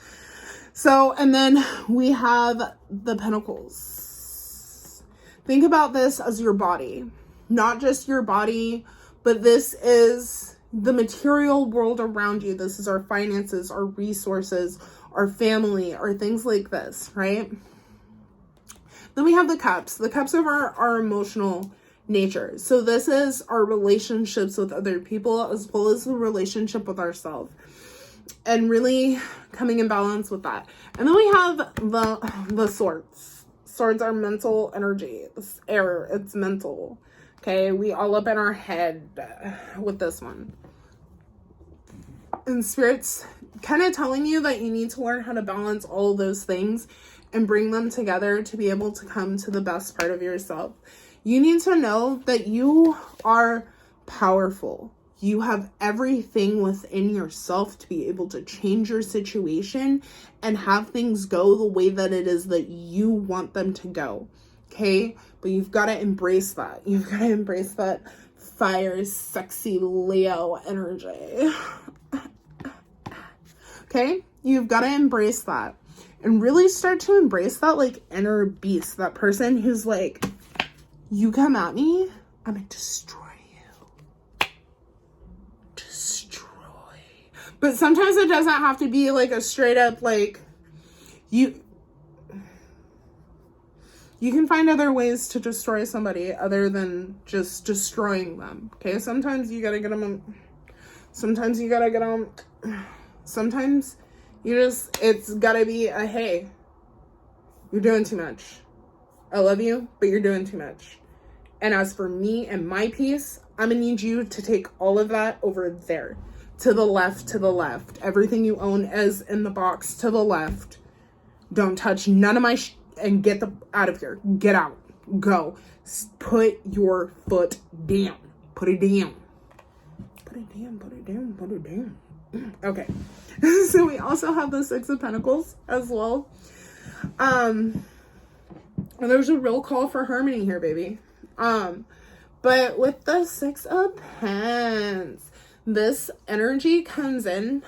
So, and then we have the pentacles. Think about this as your body. Not just your body, but this is the material world around you. This is our finances, our resources, our family, our things like this, right? Then we have the cups. The cups of our emotional nature. So this is our relationships with other people as well as the relationship with ourselves. And really coming in balance with that. And then we have the swords. Swords are mental energy. It's air. It's mental. Okay, we all up in our head with this one. And Spirit's kind of telling you that you need to learn how to balance all of those things and bring them together to be able to come to the best part of yourself. You need to know that you are powerful. You have everything within yourself to be able to change your situation and have things go the way that it is that you want them to go. Okay? But you've got to embrace that. You've got to embrace that fire, sexy Leo energy. Okay? You've got to embrace that. And really start to embrace that, like, inner beast. That person who's like, you come at me, I'm going to destroy you. Destroy. But sometimes it doesn't have to be, like, a straight up, like, you can find other ways to destroy somebody other than just destroying them. Okay, sometimes you gotta get them. Sometimes you gotta get them. Sometimes it's gotta be a, hey, you're doing too much. I love you, but you're doing too much. And as for me and my peace, I'm gonna need you to take all of that over there. To the left, to the left. Everything you own is in the box to the left. Don't touch none of my and get out of here. Get out. Go. Put your foot down. Put it down. Put it down. Put it down. Put it down. Okay. So we also have the 6 of Pentacles as well. And there's a real call for harmony here, baby. But with the 6 of Pens, this energy comes in,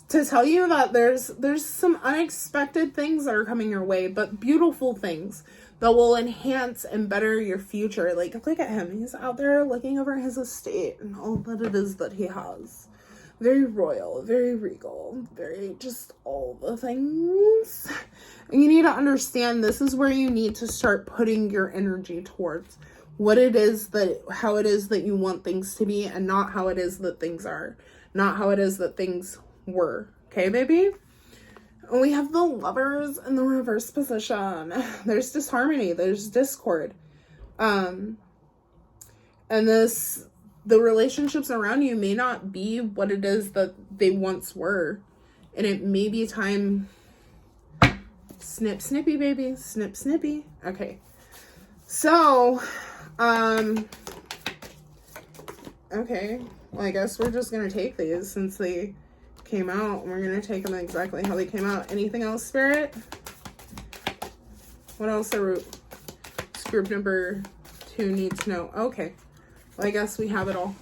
to tell you that there's some unexpected things that are coming your way, but beautiful things that will enhance and better your future. Like, look at him. He's out there looking over his estate and all that it is that he has. Very royal, very regal, very just all the things. And you need to understand this is where you need to start putting your energy towards what it is how it is that you want things to be, and not how it is that things are. Not how it is that things were. Okay, baby? And we have the Lovers in the reverse position. There's disharmony. There's discord. And the relationships around you may not be what it is that they once were. And it may be time Snip, snippy, baby. Snip, snippy. Okay. So, okay. Well, I guess we're just going to take these since they came out. We're going to take them exactly how they came out. Anything else, Spirit? What else are group number 2 needs to know? Okay. Well, I guess we have it all.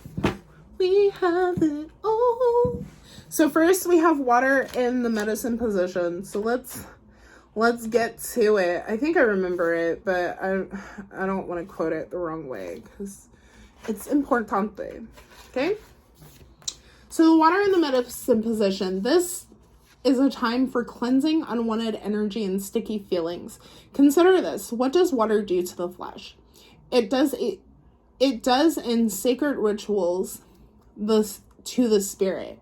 We have it all. So first we have water in the medicine position. So let's get to it. I think I remember it, but I don't want to quote it the wrong way because it's importante. Okay? So the water in the medicine position. This is a time for cleansing unwanted energy and sticky feelings. Consider this. What does water do to the flesh? It does in sacred rituals to the spirit.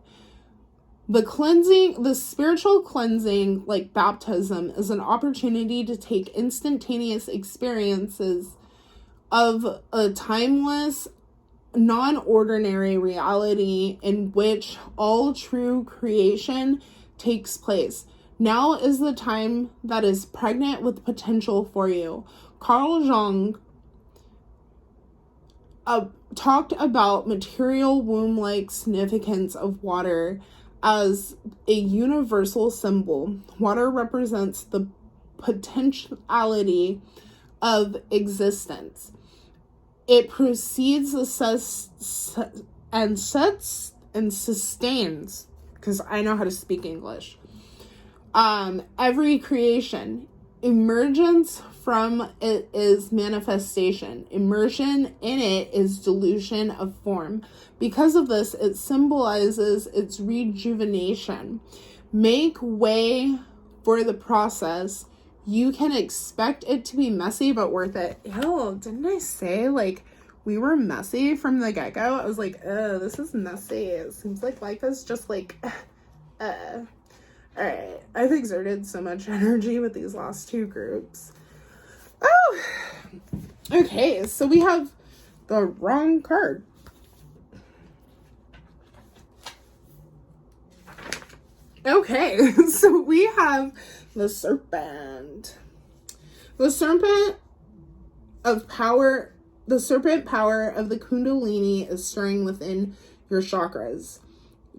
The spiritual cleansing, like baptism, is an opportunity to take instantaneous experiences of a timeless, non-ordinary reality in which all true creation takes place. Now is the time that is pregnant with potential for you. Carl Jung talked about material womb-like significance of water as a universal symbol. Water represents the potentiality of existence. It precedes, and sustains, because I know how to speak English, every creation. Emergence from it is manifestation. Immersion in it is dilution of form. Because of this, it symbolizes its rejuvenation. Make way for the process. You can expect it to be messy, but worth it. Ew, didn't I say, like, we were messy from the get-go? I was like, this is messy. It seems like life is just, like, Alright, I've exerted so much energy with these last 2 groups. Oh! Okay, so we have the wrong card. Okay, so we have the serpent. The serpent power of the Kundalini is stirring within your chakras,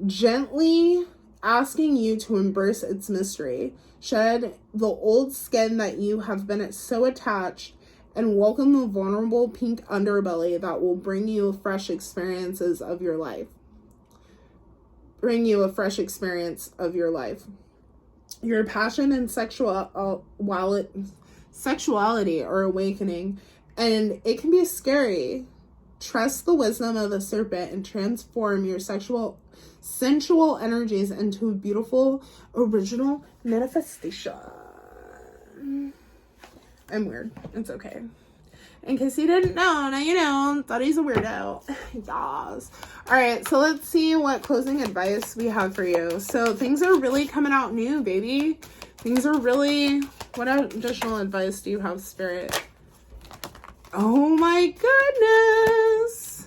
gently asking you to embrace its mystery. Shed the old skin that you have been so attached and welcome the vulnerable pink underbelly that will bring you fresh experiences of your life. Your passion and sexuality are awakening, and it can be scary. Trust the wisdom of the serpent and transform your sensual energies into a beautiful, original manifestation. I'm weird. It's okay. In case you didn't know, now you know. Thought he's a weirdo. Yas. Alright, so let's see what closing advice we have for you. So things are really coming out new, baby. Things are really... What additional advice do you have, Spirit? Oh my goodness!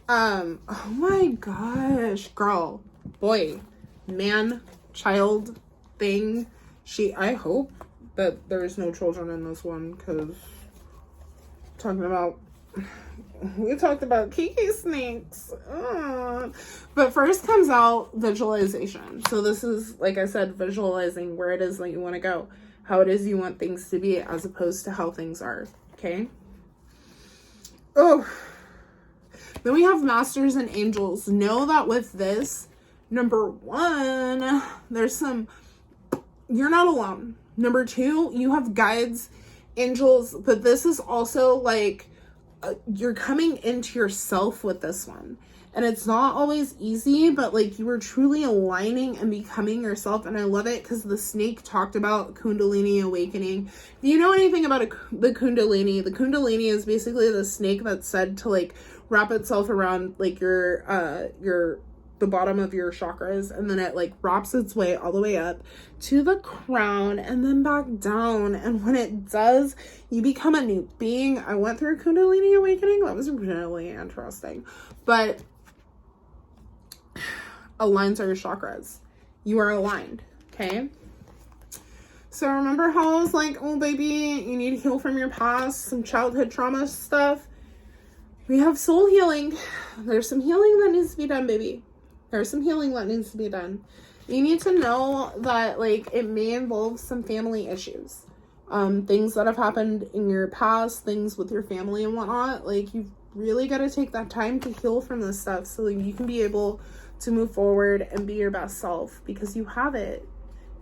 Oh my gosh. Girl, boy, man, child, thing. I hope that there's no children in this one, because we talked about Kiki snakes. But first comes out visualization. So this is, like I said, visualizing where it is that you want to go, how it is you want things to be, as opposed to how things are. Okay? Oh. Then we have masters and angels. Know that with this, number 1, you're not alone. Number 2, you have guides, angels, but this is also like, you're coming into yourself with this one. And it's not always easy, but like you are truly aligning and becoming yourself. And I love it because the snake talked about Kundalini awakening. Do you know anything about the Kundalini? The Kundalini is basically the snake that's said to like wrap itself around like the bottom of your chakras, and then it like wraps its way all the way up to the crown and then back down. And when it does, you become a new being. I went through Kundalini awakening. That was really interesting. But aligns are your chakras. You are aligned. Okay? So remember how I was like, oh baby, you need to heal from your past, some childhood trauma stuff? We have soul healing. There's some healing that needs to be done, baby. There's some healing that needs to be done. You need to know that, like, it may involve some family issues. Things that have happened in your past, things with your family and whatnot. Like, you've really got to take that time to heal from this stuff so that you can be able to move forward and be your best self, because you have it.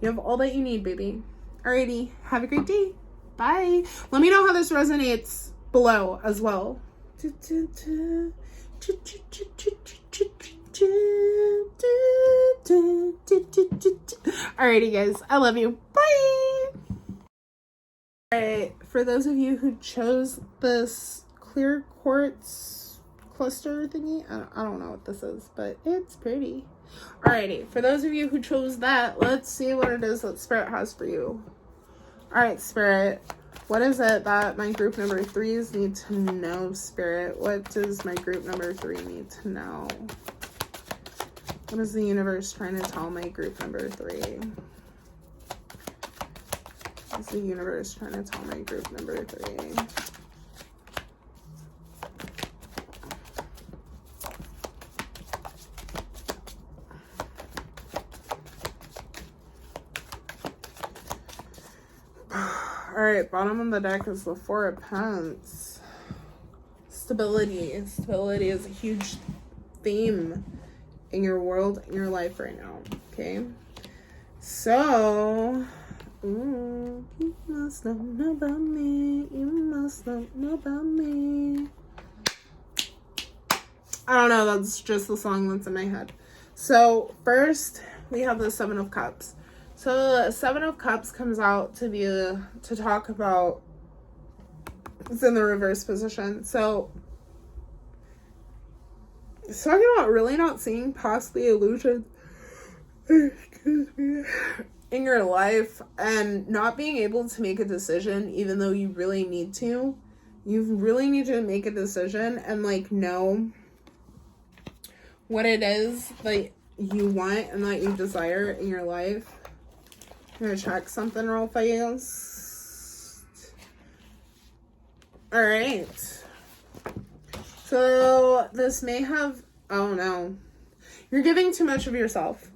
You have all that you need, baby. Alrighty, have a great day. Bye. Let me know how this resonates below as well. Alrighty, guys. I love you. Bye. Alright, for those of you who chose this clear quartz cluster thingy, I don't know what this is, but it's pretty. Alrighty, for those of you who chose that, let's see what it is that Spirit has for you. Alright, Spirit. What is it that my group number 3s need to know, Spirit? What does my group number 3 need to know? What is the universe trying to tell my group number 3? What is the universe trying to tell my group number 3? Alright, bottom of the deck is the Four of Pentacles. Stability. Stability is a huge theme in your world, in your life right now. Okay? So, you must not know about me. You must not know about me. I don't know, that's just the song that's in my head. So, first, we have the Seven of Cups. So the Seven of Cups comes out to talk about, it's in the reverse position. So it's talking about really not seeing past the illusions, excuse me, in your life, and not being able to make a decision even though you really need to. You really need to make a decision and like know what it is that you want and that you desire in your life. I'm gonna check something real fast. Alright. So this may have, oh no. You're giving too much of yourself.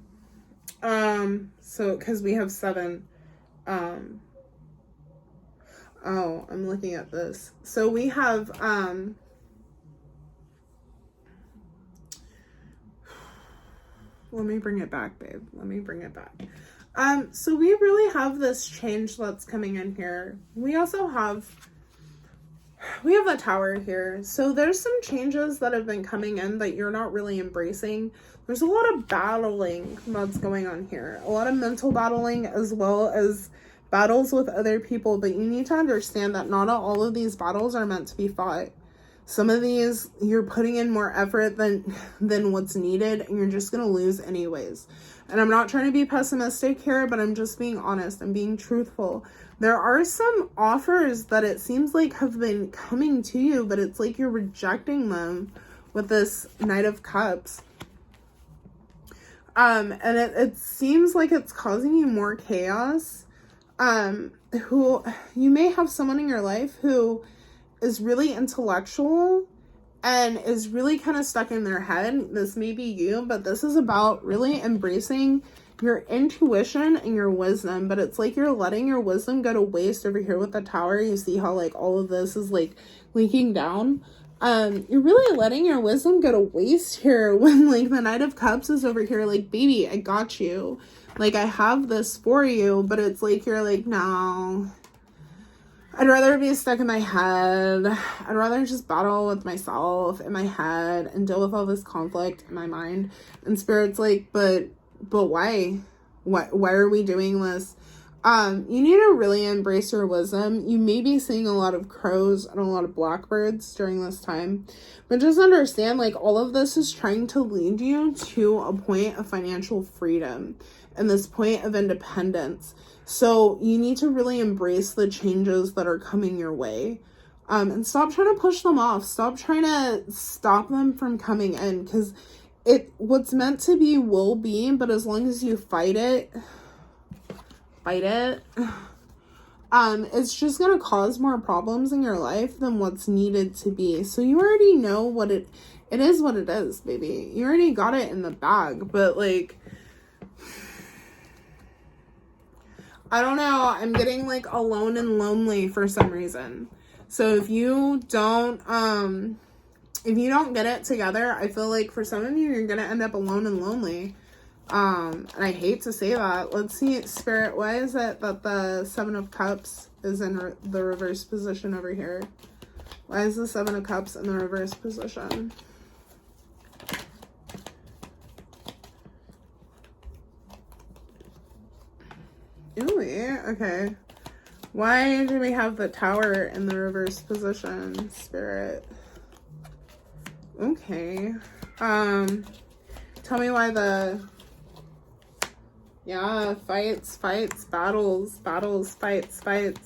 So, cause we have 7. Oh, I'm looking at this. So we have, let me bring it back, babe. Let me bring it back. So we really have this change that's coming in here. We also have, we have a Tower here. So there's some changes that have been coming in that you're not really embracing. There's a lot of battling that's going on here. A lot of mental battling as well as battles with other people. But you need to understand that not all of these battles are meant to be fought. Some of these, you're putting in more effort than what's needed, and you're just going to lose anyways. And I'm not trying to be pessimistic here, but I'm just being honest. I'm being truthful. There are some offers that it seems like have been coming to you, but it's like you're rejecting them with this Knight of Cups. And it seems like it's causing you more chaos. Who you may have someone in your life who is really intellectual and is really kind of stuck in their head. This may be you, but this is about really embracing your intuition and your wisdom. But it's like you're letting your wisdom go to waste over here with the Tower. You see how like all of this is like leaking down. You're really letting your wisdom go to waste here when like the Knight of Cups is over here like, baby, I got you. Like, I have this for you, but it's like you're like, no. I'd rather be stuck in my head. I'd rather just battle with myself in my head and deal with all this conflict in my mind. And Spirit's like, but why? Why are we doing this? You need to really embrace your wisdom. You may be seeing a lot of crows and a lot of blackbirds during this time. But just understand, like, all of this is trying to lead you to a point of financial freedom and this point of independence. So you need to really embrace the changes that are coming your way. And stop trying to push them off. Stop trying to stop them from coming in. Because what's meant to be will be. But as long as you fight it, fight it, it's just going to cause more problems in your life than what's needed to be. So you already know what it is what it is, baby. You already got it in the bag, but like, I don't know. I'm getting like alone and lonely for some reason. So if you don't get it together, I feel like for some of you, you're going to end up alone and lonely. And I hate to say that. Let's see, Spirit, why is it that the Seven of Cups is in the reverse position over here? Why is the Seven of Cups in the reverse position? Ooh, yeah, okay. Why do we have the Tower in the reverse position, Spirit? Okay. Tell me why fights, battles, fights. Can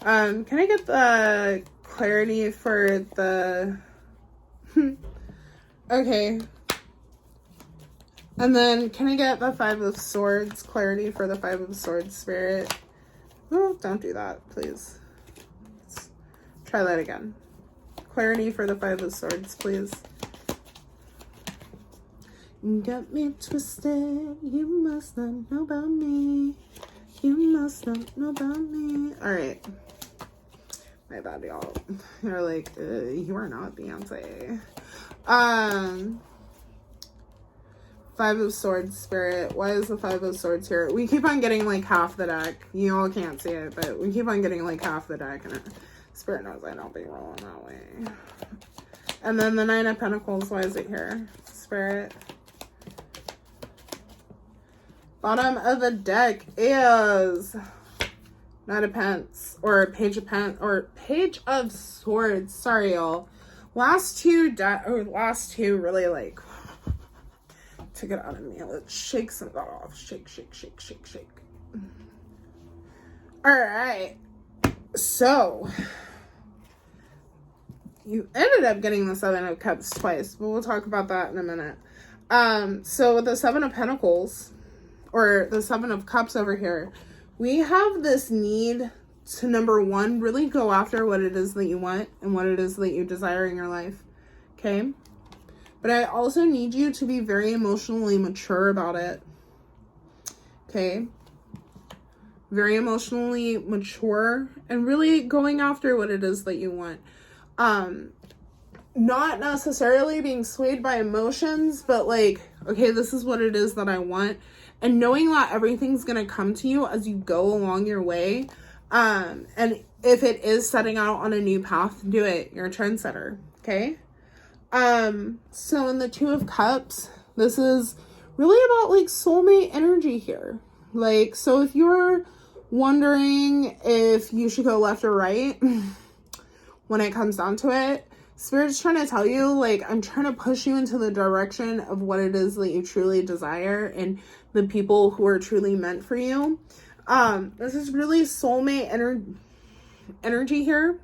I get the clarity for the... Okay. And then, can I get the Five of Swords, clarity for the Five of Swords, Spirit? Oh, don't do that, please. Let's try that again. Clarity for the Five of Swords, please. You got me twisted, you must not know about me. You must not know about me. Alright. My bad, y'all. You're like, you are not Beyonce. Five of Swords, Spirit. Why is the Five of Swords here? We keep on getting like half the deck. You all can't see it, but we keep on getting like half the deck. And Spirit knows I don't be rolling that way. And then the Nine of Pentacles. Why is it here? Spirit. Bottom of the deck is Knight of Pence. Or Page of Pence. Or Page of Swords. Sorry, y'all. Last two really like... took it out of me. Let's shake some of that off. Shake. Alright. So, you ended up getting the Seven of Cups twice, but we'll talk about that in a minute. So with the Seven of Pentacles, or the Seven of Cups over here, we have this need to, number one, really go after what it is that you want and what it is that you desire in your life. Okay? But I also need you to be very emotionally mature about it. Okay? Very emotionally mature and really going after what it is that you want. Not necessarily being swayed by emotions, but like, okay, this is what it is that I want. And knowing that everything's going to come to you as you go along your way. And if it is setting out on a new path, do it. You're a trendsetter. Okay? So in the Two of Cups, this is really about like soulmate energy here. Like, so if you're wondering if you should go left or right, when it comes down to it, Spirit's trying to tell you, like, I'm trying to push you into the direction of what it is that you truly desire and the people who are truly meant for you. This is really soulmate energy here.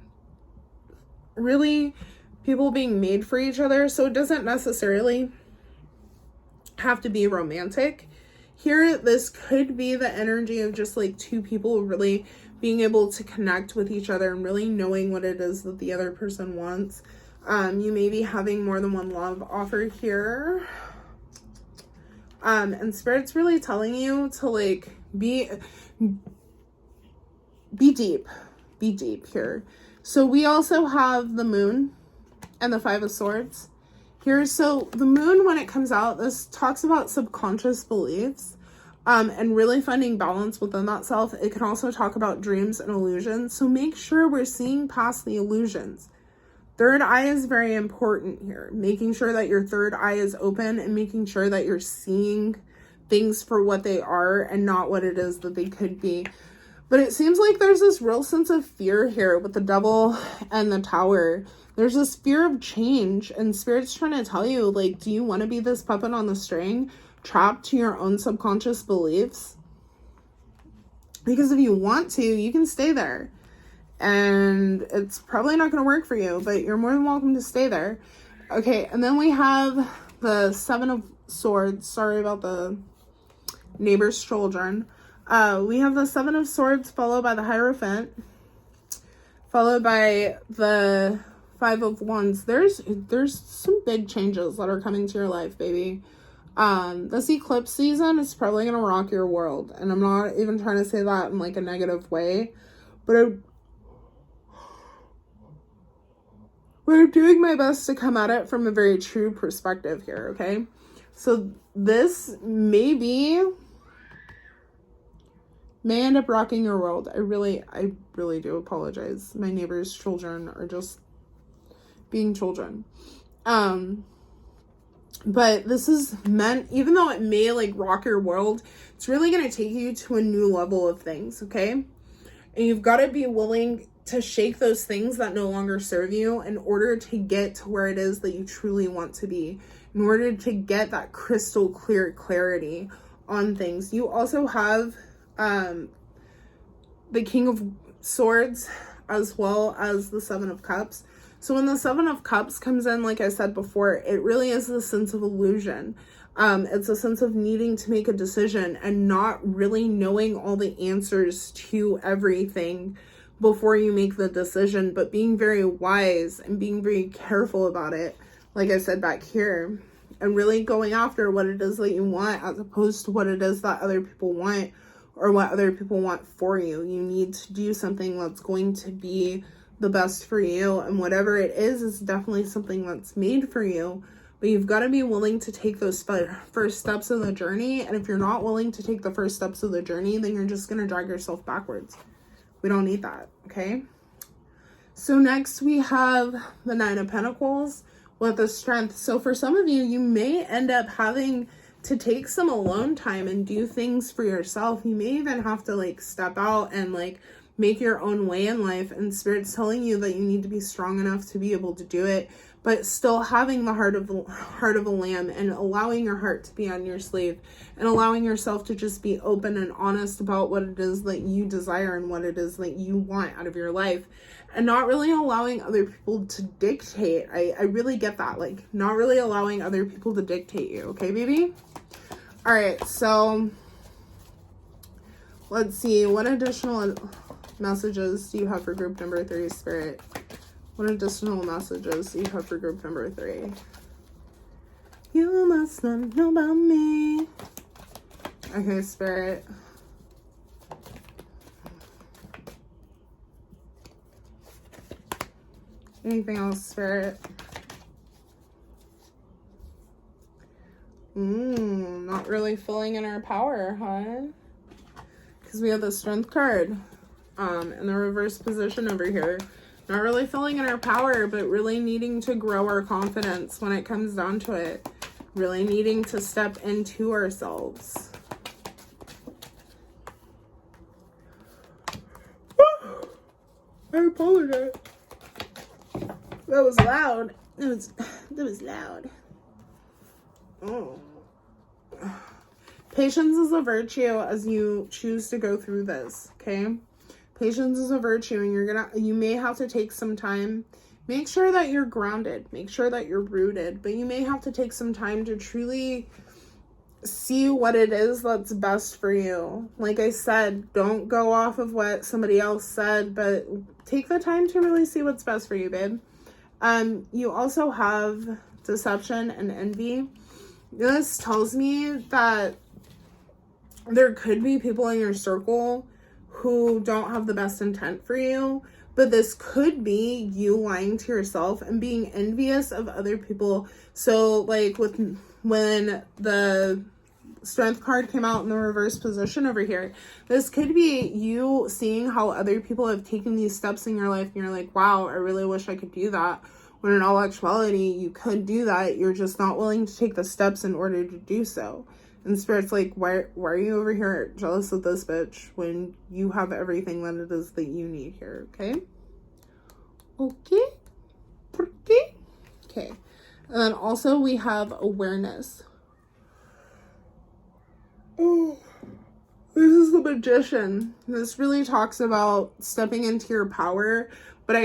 Really people being made for each other. So it doesn't necessarily have to be romantic. Here, this could be the energy of just like two people really being able to connect with each other and really knowing what it is that the other person wants. You may be having more than one love offer here. And Spirit's really telling you to like be deep here. So we also have the Moon and the Five of Swords here. So the Moon, when it comes out, this talks about subconscious beliefs and really finding balance within that self. It can also talk about dreams and illusions. So make sure we're seeing past the illusions. Third eye is very important here. Making sure that your third eye is open and making sure that you're seeing things for what they are and not what it is that they could be. But it seems like there's this real sense of fear here with the Devil and the Tower. There's this fear of change, and Spirit's trying to tell you, like, do you want to be this puppet on the string, trapped to your own subconscious beliefs? Because if you want to, you can stay there. And it's probably not going to work for you, but you're more than welcome to stay there. Okay, and then we have the Seven of Swords. Sorry about the neighbor's children. We have the Seven of Swords followed by the Hierophant, followed by the Five of Wands. There's some big changes that are coming to your life, baby. This eclipse season is probably going to rock your world. And I'm not even trying to say that in like a negative way. But I'm doing my best to come at it from a very true perspective here, okay? So this may end up rocking your world. I really do apologize. My neighbor's children are just being children. But this is meant, even though it may like rock your world, it's really going to take you to a new level of things, okay? And you've got to be willing to shake those things that no longer serve you in order to get to where it is that you truly want to be, in order to get that crystal clear clarity on things. You also have the King of Swords as well as the Seven of Cups. So when the Seven of Cups comes in, like I said before, it really is a sense of illusion. It's a sense of needing to make a decision and not really knowing all the answers to everything before you make the decision, but being very wise and being very careful about it, like I said back here, and really going after what it is that you want as opposed to what it is that other people want or what other people want for you. You need to do something that's going to be the best for you, and whatever it is definitely something that's made for you, but you've got to be willing to take those first steps of the journey. And if you're not willing to take the first steps of the journey, then you're just going to drag yourself backwards. We don't need that, okay? So next we have the Nine of Pentacles with the Strength. So for some of you, you may end up having to take some alone time and do things for yourself. You may even have to like step out and like make your own way in life, and Spirit's telling you that you need to be strong enough to be able to do it, but still having the heart of a lamb and allowing your heart to be on your sleeve and allowing yourself to just be open and honest about what it is that you desire and what it is that you want out of your life, and not really allowing other people to dictate. I really get that, like not really allowing other people to dictate you, okay, baby? All right, so let's see, what additional messages do you have for group number 3, Spirit? What additional messages do you have for group number 3? You must not know about me. Okay, Spirit. Anything else, Spirit? Not really filling in our power, huh? Because we have the Strength card in the reverse position over here. Not really feeling in our power, but really needing to grow our confidence when it comes down to it. Really needing to step into ourselves. I apologize. That was loud. That was loud. Oh. Patience is a virtue as you choose to go through this, okay? Patience is a virtue, and you may have to take some time. Make sure that you're grounded. Make sure that you're rooted, but you may have to take some time to truly see what it is that's best for you. Like I said, don't go off of what somebody else said, but take the time to really see what's best for you, babe. You also have deception and envy. This tells me that there could be people in your circle who don't have the best intent for you, but this could be you lying to yourself and being envious of other people. So like when the Strength card came out in the reverse position over here, this could be you seeing how other people have taken these steps in your life, and you're like, wow, I really wish I could do that. When in all actuality, you could do that. You're just not willing to take the steps in order to do so. And Spirit's like, why are you over here jealous of this bitch when you have everything that it is that you need here, okay? Okay. Pretty. Okay. And then also we have awareness. Oh, this is the Magician. This really talks about stepping into your power, but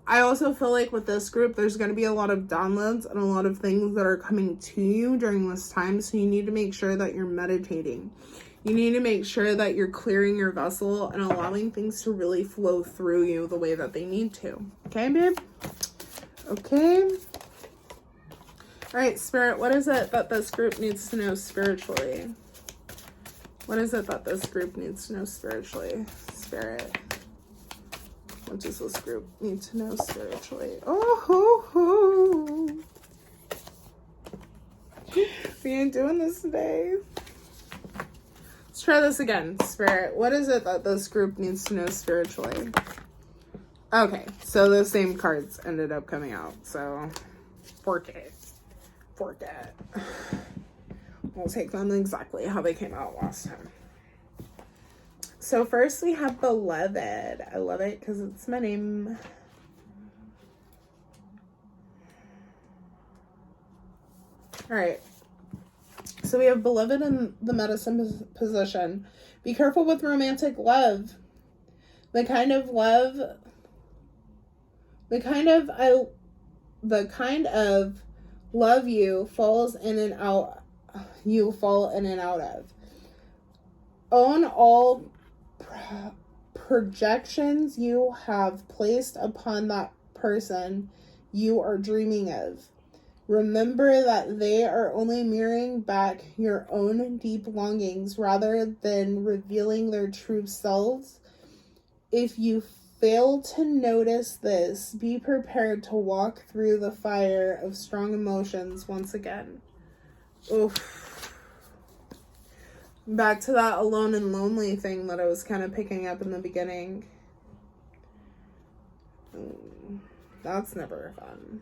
I also feel like with this group, there's going to be a lot of downloads and a lot of things that are coming to you during this time, so you need to make sure that you're meditating. You need to make sure that you're clearing your vessel and allowing things to really flow through you the way that they need to. Okay, babe? Okay. All right, Spirit, what is it that this group needs to know spiritually? What is it that this group needs to know spiritually? Spirit. What does this group need to know spiritually? Oh, ho, ho. We ain't doing this today. Let's try this again. Spirit, what is it that this group needs to know spiritually? Okay, so the same cards ended up coming out. So, fork it. We'll take them exactly how they came out last time. So first we have Beloved. I love it because it's my name. All right. So we have Beloved in the medicine position. Be careful with romantic love. The kind of love you falls in and out. You fall in and out of. Own all projections you have placed upon that person you are dreaming of. Remember that they are only mirroring back your own deep longings rather than revealing their true selves. If you fail to notice this, be prepared to walk through the fire of strong emotions once again. Oof. Back to that alone and lonely thing that I was kind of picking up in the beginning. That's never fun.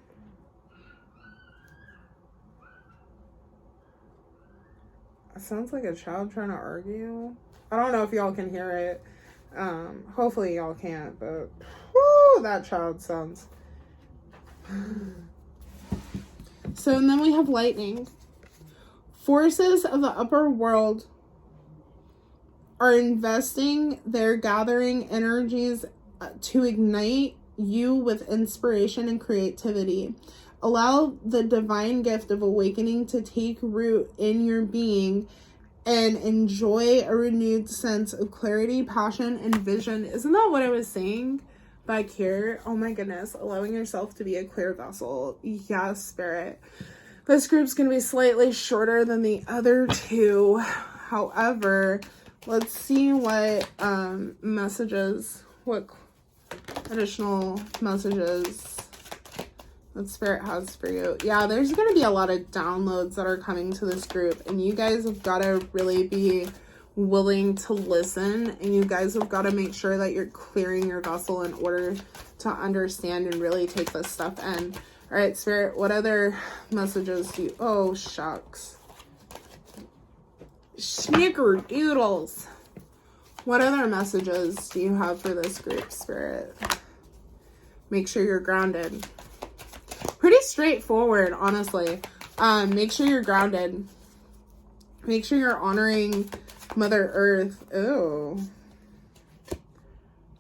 It sounds like a child trying to argue. I don't know if y'all can hear it. Hopefully y'all can't, but whoo, that child sounds. So, and then we have lightning. Forces of the upper world are investing their gathering energies to ignite you with inspiration and creativity. Allow the divine gift of awakening to take root in your being and enjoy a renewed sense of clarity, passion, and vision. Isn't that what I was saying back here? Oh my goodness. Allowing yourself to be a clear vessel. Yes, Spirit. This group's going to be slightly shorter than the other two. However, let's see what what additional messages that Spirit has for you. Yeah, there's going to be a lot of downloads that are coming to this group, and you guys have got to really be willing to listen, and you guys have got to make sure that you're clearing your vessel in order to understand and really take this stuff in. All right, Spirit, what other messages do you... Oh, shucks. Snickerdoodles. What other messages do you have for this group, Spirit? Make sure you're grounded. Pretty straightforward, honestly. Make sure you're grounded. Make sure you're honoring Mother Earth. Oh.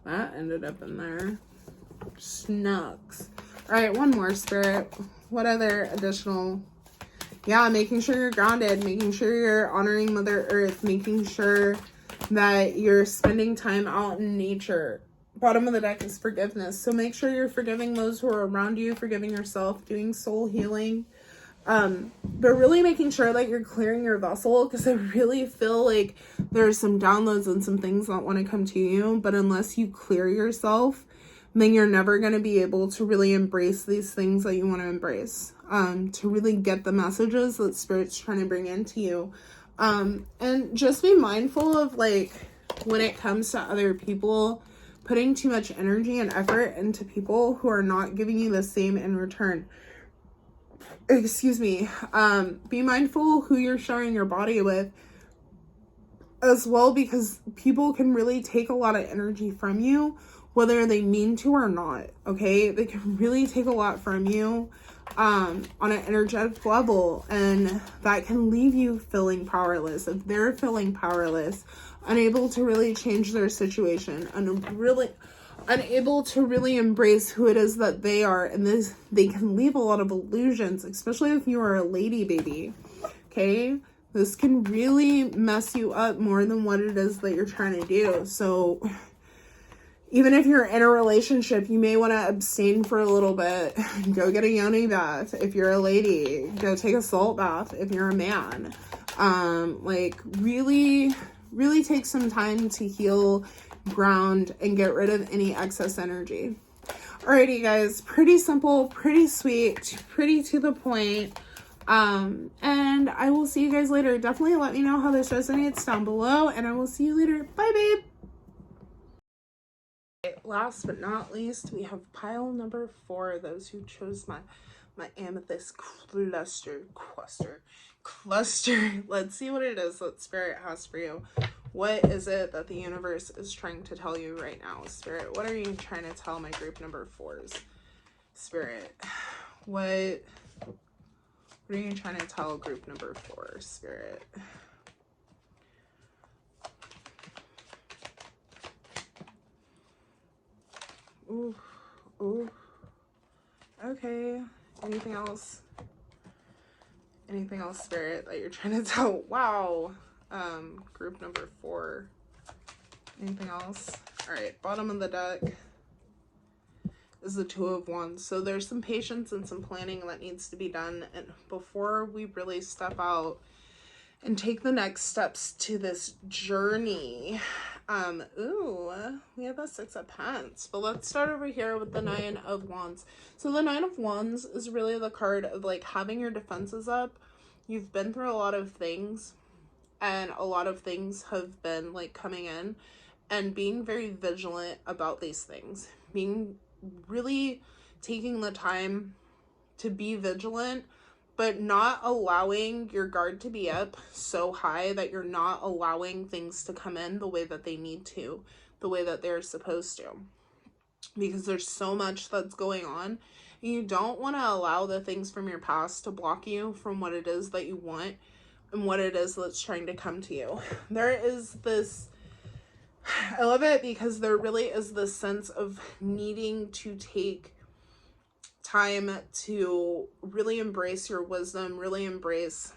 That ended up in there. Snucks. Alright, one more, Spirit. What other additional... Yeah, making sure you're grounded. Making sure you're honoring Mother Earth. Making sure that you're spending time out in nature. Bottom of the deck is forgiveness. So make sure you're forgiving those who are around you, forgiving yourself, doing soul healing. But really making sure that you're clearing your vessel, because I really feel like there's some downloads and some things that want to come to you. But unless you clear yourself, then you're never going to be able to really embrace these things that you want to embrace. To really get the messages that Spirit's trying to bring into you. And just be mindful of, like, when it comes to other people, putting too much energy and effort into people who are not giving you the same in return. Excuse me. Be mindful who you're sharing your body with as well, because people can really take a lot of energy from you, whether they mean to or not, okay? They can really take a lot from you on an energetic level, and that can leave you feeling powerless. If they're feeling powerless, unable to really change their situation, and really unable to really embrace who it is that they are, and they can leave a lot of illusions, especially if you are a lady, baby, okay? This can really mess you up more than what it is that you're trying to do. So even if you're in a relationship, you may want to abstain for a little bit. Go get a yoni bath. If you're a lady, go take a salt bath. If you're a man, like really take some time to heal, ground, and get rid of any excess energy. Alrighty, guys, pretty simple, pretty sweet, pretty to the point. And I will see you guys later. Definitely let me know how this resonates down below, and I will see you later. Bye, babe. Last but not least, we have pile number 4, those who chose my amethyst cluster. Let's see what it is that Spirit has for you. What is it that the universe is trying to tell you right now, Spirit? What are you trying to tell my group number 4s, Spirit? What are you trying to tell group number 4, Spirit? Ooh, ooh. Okay. Anything else? Anything else, Spirit, that you're trying to tell? Wow. Group number 4. Anything else? All right. Bottom of the deck is the 2 of Wands. So there's some patience and some planning that needs to be done, and before we really step out and take the next steps to this journey. Ooh, we have a 6 of Pentacles, but let's start over here with the 9 of Wands. So the 9 of Wands is really the card of like having your defenses up. You've been through a lot of things, and a lot of things have been like coming in, and being very vigilant about these things, being really taking the time to be vigilant, but not allowing your guard to be up so high that you're not allowing things to come in the way that they need to, the way that they're supposed to. Because there's so much that's going on. And you don't want to allow the things from your past to block you from what it is that you want and what it is that's trying to come to you. There is this, I love it because there really is this sense of needing to take time to really embrace your wisdom, really embrace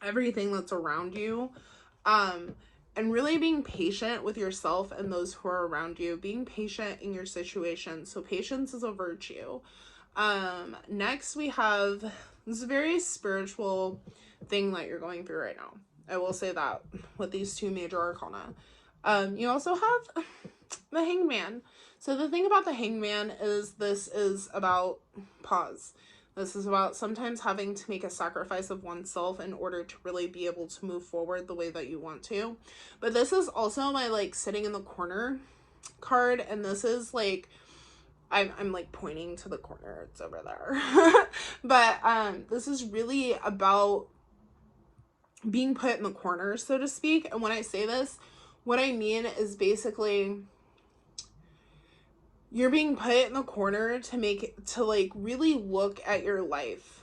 everything that's around you, and really being patient with yourself and those who are around you, being patient in your situation. So patience is a virtue. Next we have this very spiritual thing that you're going through right now. I will say that with these 2 major arcana. You also have the Hangman. So the thing about the Hangman is this is about pause. This is about sometimes having to make a sacrifice of oneself in order to really be able to move forward the way that you want to. But this is also my like sitting in the corner card, and this is like I'm like pointing to the corner, it's over there. But this is really about being put in the corner, so to speak. And when I say this, what I mean is basically you're being put in the corner to like really look at your life,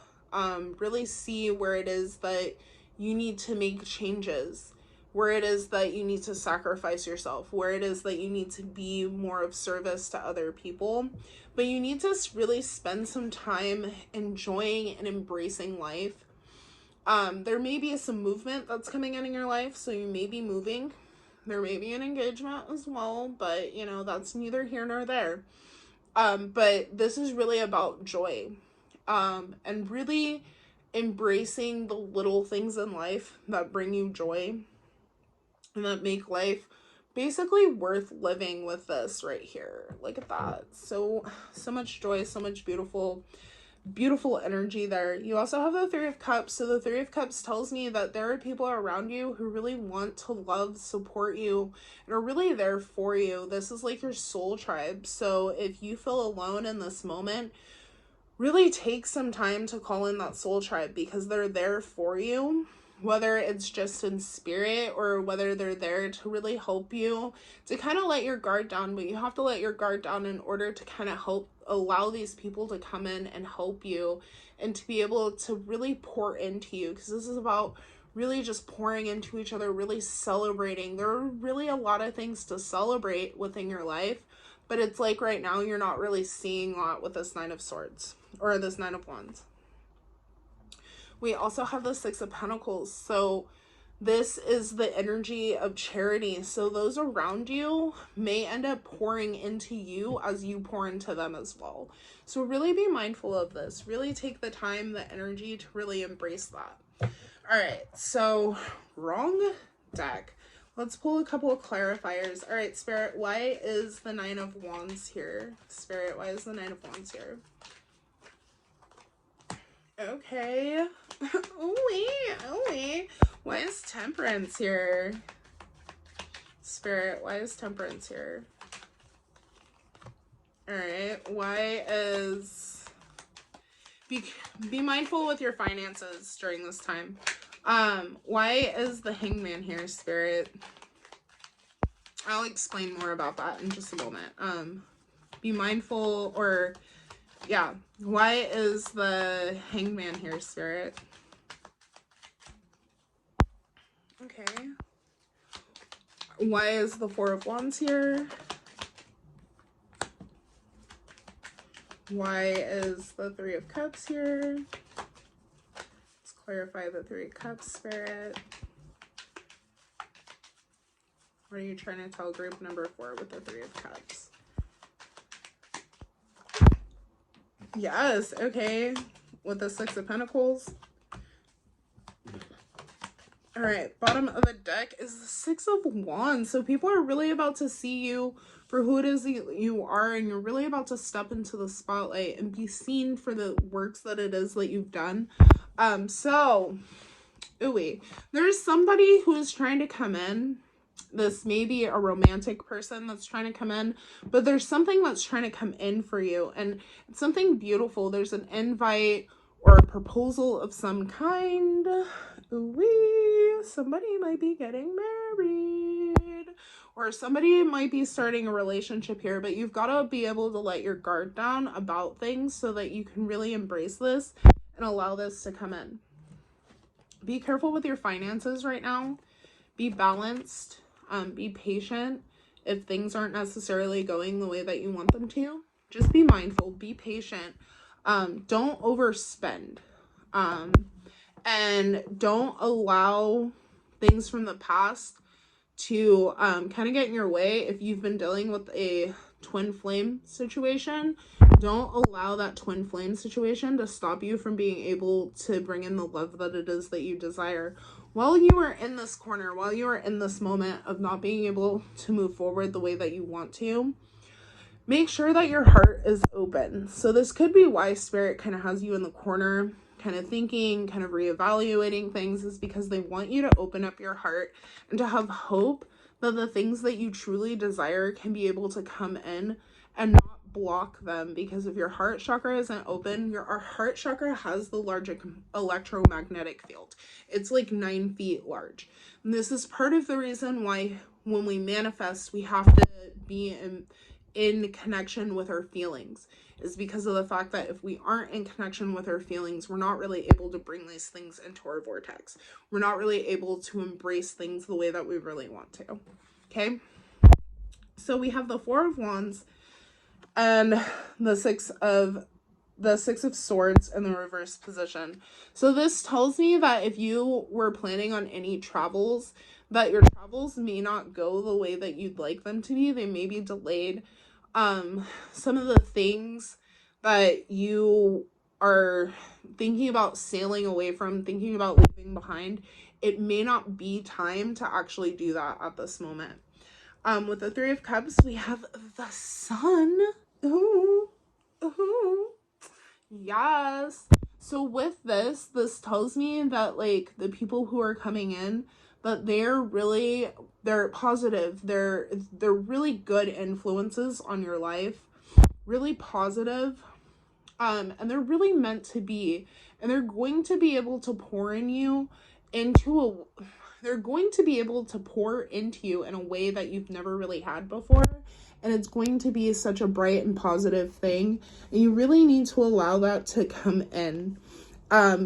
really see where it is that you need to make changes, where it is that you need to sacrifice yourself, where it is that you need to be more of service to other people. But you need to really spend some time enjoying and embracing life. There may be some movement that's coming in your life, so you may be moving. There may be an engagement as well, but you know, that's neither here nor there. But this is really about joy, and really embracing the little things in life that bring you joy and that make life basically worth living with this right here. Look at that. So much joy, so much beautiful energy there. You also have the 3 of Cups. So the 3 of Cups tells me that there are people around you who really want to love, support you, and are really there for you. This is like your soul tribe. So if you feel alone in this moment, really take some time to call in that soul tribe, because they're there for you, whether it's just in spirit or whether they're there to really help you to kind of let your guard down. But you have to let your guard down in order to kind of allow these people to come in and help you, and to be able to really pour into you, because this is about really just pouring into each other, really celebrating. There are really a lot of things to celebrate within your life, but it's like right now you're not really seeing that with this 9 of Swords or this 9 of Wands. We also have the Six of Pentacles. So this is the energy of charity. So those around you may end up pouring into you as you pour into them as well. So really be mindful of this. Really take the time, the energy to really embrace that. All right, so wrong deck. Let's pull a couple of clarifiers. All right, Spirit, why is the Nine of Wands here? Spirit, why is the Nine of Wands here? Okay. Ooh-wee. Why is Temperance here? Spirit, why is Temperance here? All right, why is... Be mindful with your finances during this time. Why is the Hangman here, Spirit? I'll explain more about that in just a moment. Be mindful, or yeah, why is the Hangman here, Spirit? Okay. Why is the Four of Wands here? Why is the Three of Cups here? Let's clarify the Three of Cups, Spirit. What are you trying to tell group number 4 with the Three of Cups? Yes, okay. With the Six of Pentacles. All right, bottom of the deck is the Six of Wands. So people are really about to see you for who it is that you are, and you're really about to step into the spotlight and be seen for the works that it is that you've done. There's somebody who is trying to come in. This may be a romantic person that's trying to come in, but there's something that's trying to come in for you, and it's something beautiful. There's an invite or a proposal of some kind. Somebody might be getting married, or somebody might be starting a relationship here, but you've got to be able to let your guard down about things so that you can really embrace this and allow this to come in. Be careful with your finances right now. Be balanced. Be patient. If things aren't necessarily going the way that you want them to, just be mindful. Be patient. Don't overspend. And don't allow things from the past to kind of get in your way. If you've been dealing with a twin flame situation, don't allow that twin flame situation to stop you from being able to bring in the love that it is that you desire. While you are in this corner, while you are in this moment of not being able to move forward the way that you want to, make sure that your heart is open. So this could be why Spirit kind of has you in the corner, kind of thinking, kind of reevaluating things, is because they want you to open up your heart and to have hope that the things that you truly desire can be able to come in and not block them. Because if your heart chakra isn't open, our heart chakra has the large electromagnetic field. It's like 9 feet large. And this is part of the reason why when we manifest, we have to be in connection with our feelings, is because of the fact that if we aren't in connection with our feelings, we're not really able to bring these things into our vortex. We're not really able to embrace things the way that we really want to. Okay, so we have the Four of Wands and the Six of Swords in the reverse position. So this tells me that if you were planning on any travels, that your travels may not go the way that you'd like them to be. They may be delayed. Some of the things that you are thinking about sailing away from, thinking about leaving behind, it may not be time to actually do that at this moment. With the Three of Cups, we have the Sun. Ooh. Yes. So with this tells me that like the people who are coming in, that they're positive. They're really good influences on your life. Really positive. And they're really meant to be. And they're going to be able to pour in you they're going to be able to pour into you in a way that you've never really had before. And it's going to be such a bright and positive thing. And you really need to allow that to come in.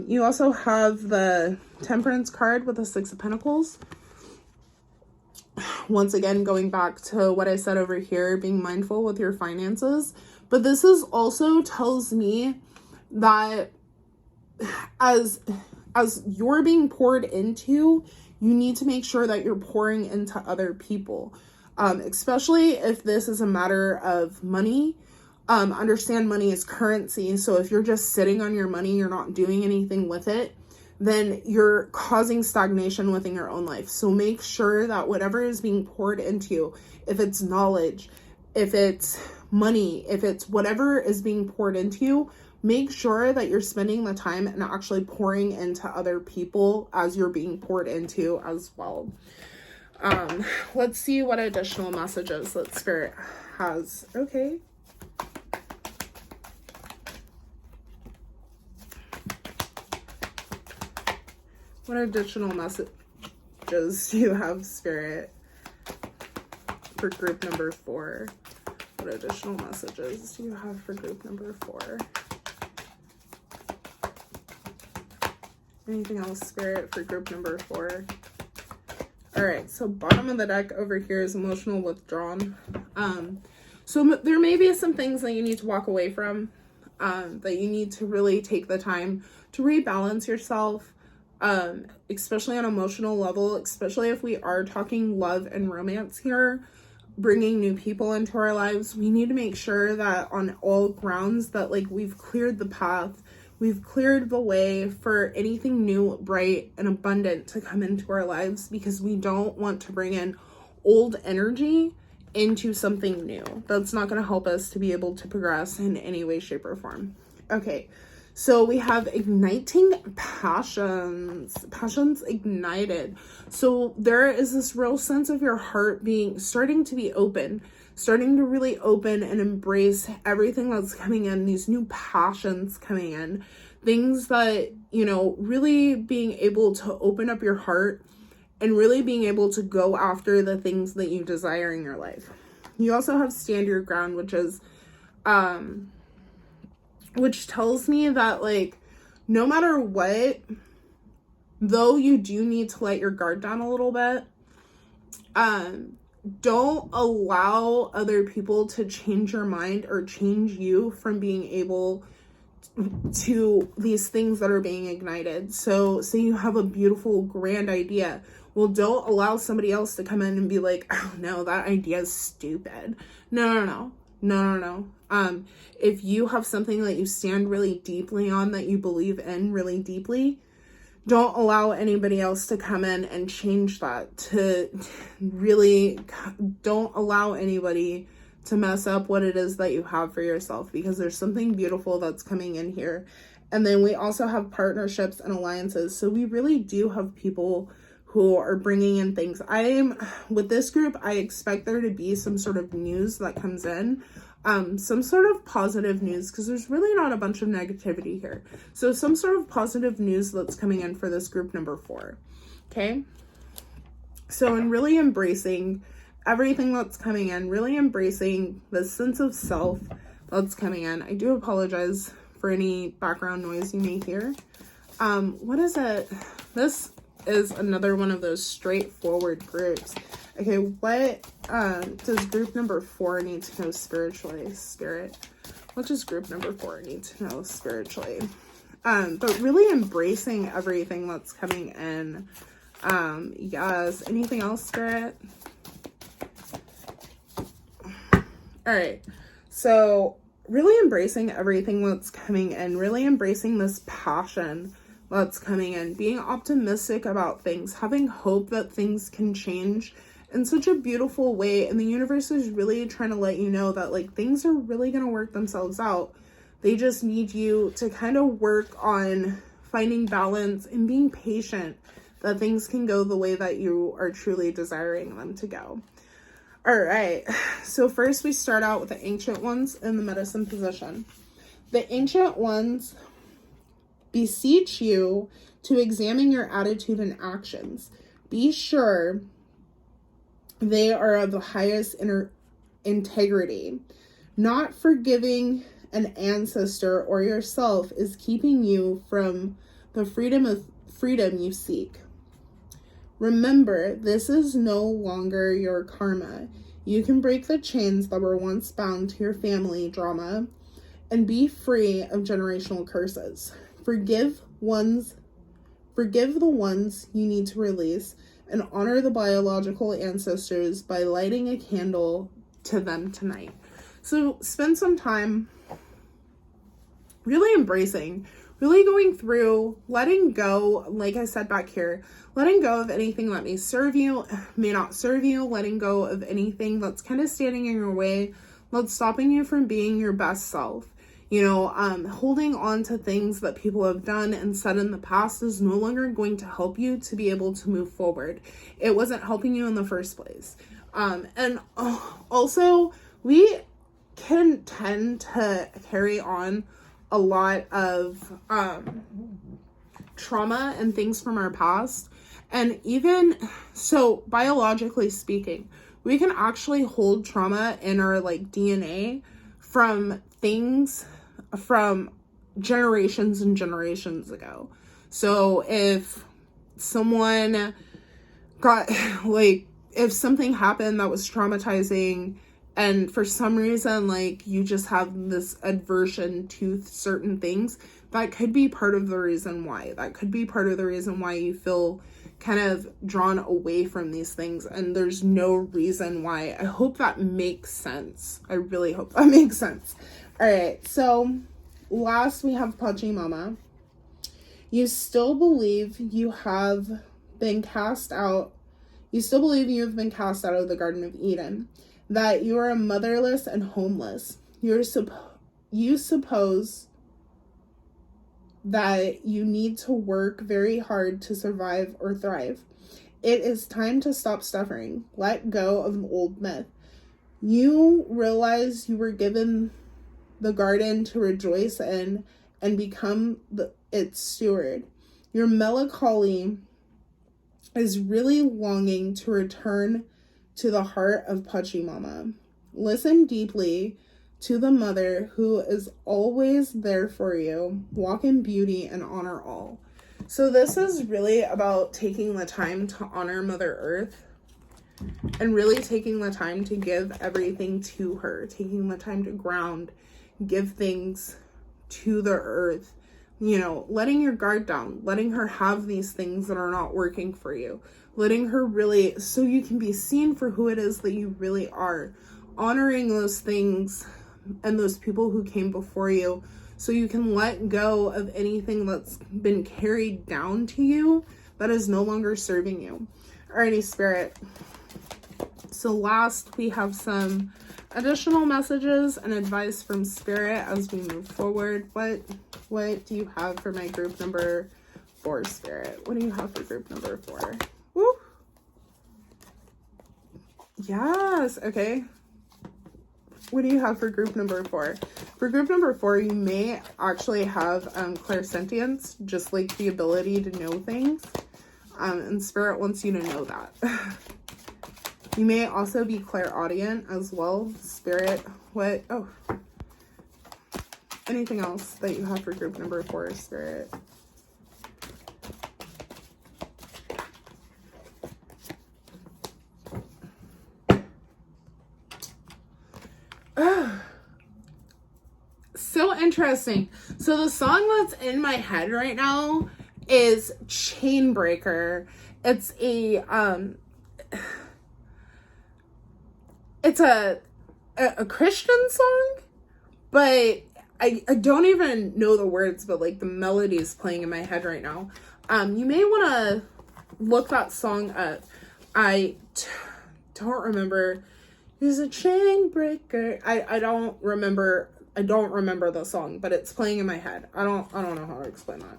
You also have the Temperance card with the Six of Pentacles. Once again, going back to what I said over here, being mindful with your finances. But this is also tells me that as as you're being poured into, you need to make sure that you're pouring into other people. Especially if this is a matter of money. Understand money is currency. So if you're just sitting on your money, you're not doing anything with it, then you're causing stagnation within your own life. So make sure that whatever is being poured into you, if it's knowledge, if it's money, if it's whatever is being poured into you, make sure that you're spending the time and actually pouring into other people as you're being poured into as well. Let's see what additional messages that Spirit has. Okay. What additional messages do you have, Spirit, for group number 4? What additional messages do you have for group number 4? Anything else, Spirit, for group number 4? All right, so bottom of the deck over here is emotional withdrawn. So there may be some things that you need to walk away from, that you need to really take the time to rebalance yourself, especially on an emotional level, especially if we are talking love and romance here, bringing new people into our lives. We need to make sure that on all grounds that like we've cleared the path, we've cleared the way for anything new, bright, and abundant to come into our lives, because we don't want to bring in old energy into something new. That's not going to help us to be able to progress in any way, shape, or form. Okay, so we have igniting passions. Passions ignited. So there is this real sense of your heart starting to be open, starting to really open and embrace everything that's coming in, these new passions coming in, things that, really being able to open up your heart and really being able to go after the things that you desire in your life. You also have stand your ground, which tells me that like, no matter what, though you do need to let your guard down a little bit, don't allow other people to change your mind or change you from being able to these things that are being ignited. So say you have a beautiful, grand idea. Well, don't allow somebody else to come in and be like, oh no, that idea is stupid. No. If you have something that you stand really deeply on, that you believe in really deeply, don't allow anybody else to come in and change that. Don't allow anybody to mess up what it is that you have for yourself, because there's something beautiful that's coming in here. And then we also have partnerships and alliances. So we really do have people who are bringing in things. With this group, I expect there to be some sort of news that comes in. Some sort of positive news, because there's really not a bunch of negativity here. So some sort of positive news that's coming in for this group number 4. Okay. So in really embracing everything that's coming in, really embracing the sense of self that's coming in. I do apologize for any background noise you may hear. What is it? This is another one of those straightforward groups. Okay, what does group number 4 need to know spiritually, Spirit? What does group number 4 need to know spiritually? But really embracing everything that's coming in. Yes. Anything else, Spirit? All right. So really embracing everything that's coming in, really embracing this passion that's coming in, being optimistic about things, having hope that things can change in such a beautiful way. And the universe is really trying to let you know that like things are really going to work themselves out. They just need you to kind of work on finding balance and being patient, that things can go the way that you are truly desiring them to go. All right. So first we start out with the Ancient Ones in the medicine position. The Ancient Ones beseech you to examine your attitude and actions. Be sure they are of the highest integrity. Not forgiving an ancestor or yourself is keeping you from the freedom you seek. Remember, this is no longer your karma. You can break the chains that were once bound to your family drama and be free of generational curses. Forgive one's Forgive the ones you need to release, and honor the biological ancestors by lighting a candle to them tonight. So spend some time really embracing, really going through, letting go, like I said back here, letting go of anything that may serve you, may not serve you, letting go of anything that's kind of standing in your way, that's stopping you from being your best self. You know, holding on to things that people have done and said in the past is no longer going to help you to be able to move forward. It wasn't helping you in the first place. And also, we can tend to carry on a lot of trauma and things from our past. And even so, biologically speaking, we can actually hold trauma in our like DNA from things from generations and generations ago. So if someone got like, if something happened that was traumatizing, and for some reason, like, you just have this aversion to certain things, that could be part of the reason why. That could be part of the reason why you feel kind of drawn away from these things, and there's no reason why. I hope that makes sense. I really hope that makes sense. All right, so last we have Pudgy Mama. You still believe you have been cast out. You still believe you have been cast out of the Garden of Eden, that you are motherless and homeless. You suppose that you need to work very hard to survive or thrive. It is time to stop suffering. Let go of the old myth. You realize you were given the garden to rejoice in and become its steward. Your melancholy is really longing to return to the heart of Pudgy Mama. Listen deeply to the mother who is always there for you. Walk in beauty and honor all. So this is really about taking the time to honor Mother Earth and really taking the time to give everything to her, taking the time to ground, give things to the earth, you know, letting your guard down, letting her have these things that are not working for you, letting her really, so you can be seen for who it is that you really are, honoring those things and those people who came before you, so you can let go of anything that's been carried down to you that is no longer serving you. Alrighty, Spirit. So last, we have some additional messages and advice from Spirit as we move forward. What do you have for my group number 4, Spirit? What do you have for group number 4? Woo! Yes, okay. What do you have for group number 4? For group number 4, you may actually have clairsentience, just like the ability to know things. And Spirit wants you to know that. You may also be clairaudient as well. Spirit, what? Oh. Anything else that you have for group number 4, Spirit? So interesting. So the song that's in my head right now is Chainbreaker. It's a Christian song, but I don't even know the words, but like the melody is playing in my head right now. You may want to look that song up. I don't remember. There's a chain breaker. I don't remember the song, but it's playing in my head. I don't know how to explain that.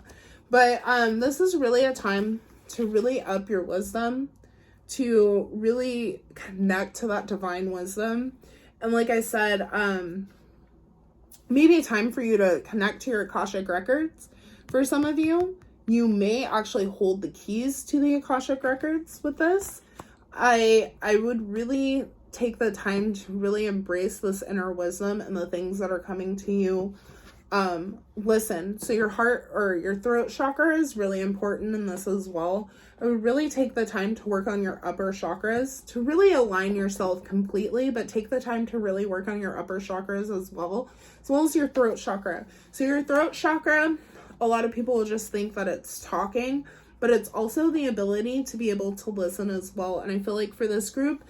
But this is really a time to really up your wisdom, to really connect to that divine wisdom. And like I said, maybe time for you to connect to your Akashic records. For some of you, you may actually hold the keys to the Akashic records with this. I would really take the time to really embrace this inner wisdom and the things that are coming to you. Listen, so your heart or your throat chakra is really important in this as well. I would really take the time to work on your upper chakras to really align yourself completely, but take the time to really work on your upper chakras as well as your throat chakra. So your throat chakra, a lot of people will just think that it's talking, but it's also the ability to be able to listen as well. And I feel like for this group,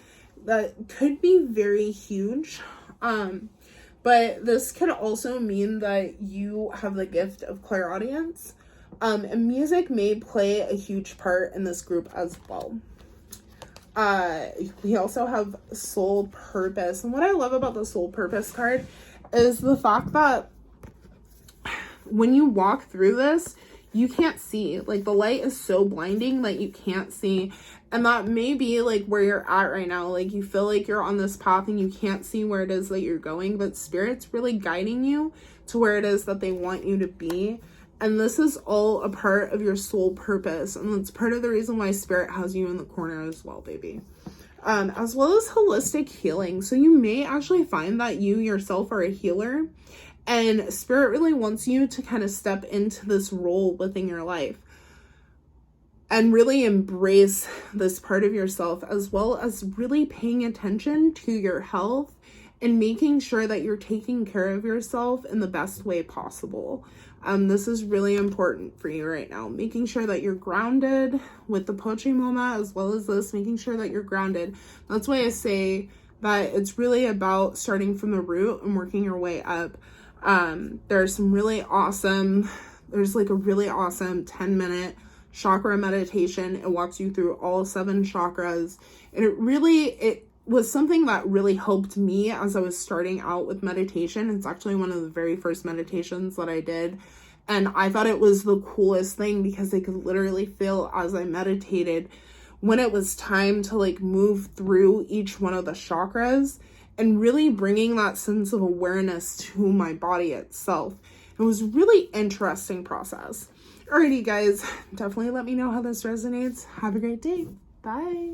that could be very huge. But this could also mean that you have the gift of clairaudience. And music may play a huge part in this group as well. We also have soul purpose. And what I love about the soul purpose card is the fact that when you walk through this, you can't see. Like, the light is so blinding that you can't see. And that may be like where you're at right now. Like, you feel like you're on this path and you can't see where it is that you're going, but Spirit's really guiding you to where it is that they want you to be. And this is all a part of your soul purpose. And that's part of the reason why Spirit has you in the corner as well, baby. As well as holistic healing. So you may actually find that you yourself are a healer. And Spirit really wants you to kind of step into this role within your life. And really embrace this part of yourself, as well as really paying attention to your health and making sure that you're taking care of yourself in the best way possible. This is really important for you right now. Making sure that you're grounded with the poetry MoMA, as well as this, making sure that you're grounded. That's why I say that it's really about starting from the root and working your way up. There's like a really awesome 10-minute chakra meditation. It walks you through all 7 chakras. And it was something that really helped me as I was starting out with meditation. It's actually one of the very first meditations that I did. And I thought it was the coolest thing because I could literally feel as I meditated when it was time to like move through each one of the chakras and really bringing that sense of awareness to my body itself. It was a really interesting process. Alrighty, guys, definitely let me know how this resonates. Have a great day. Bye.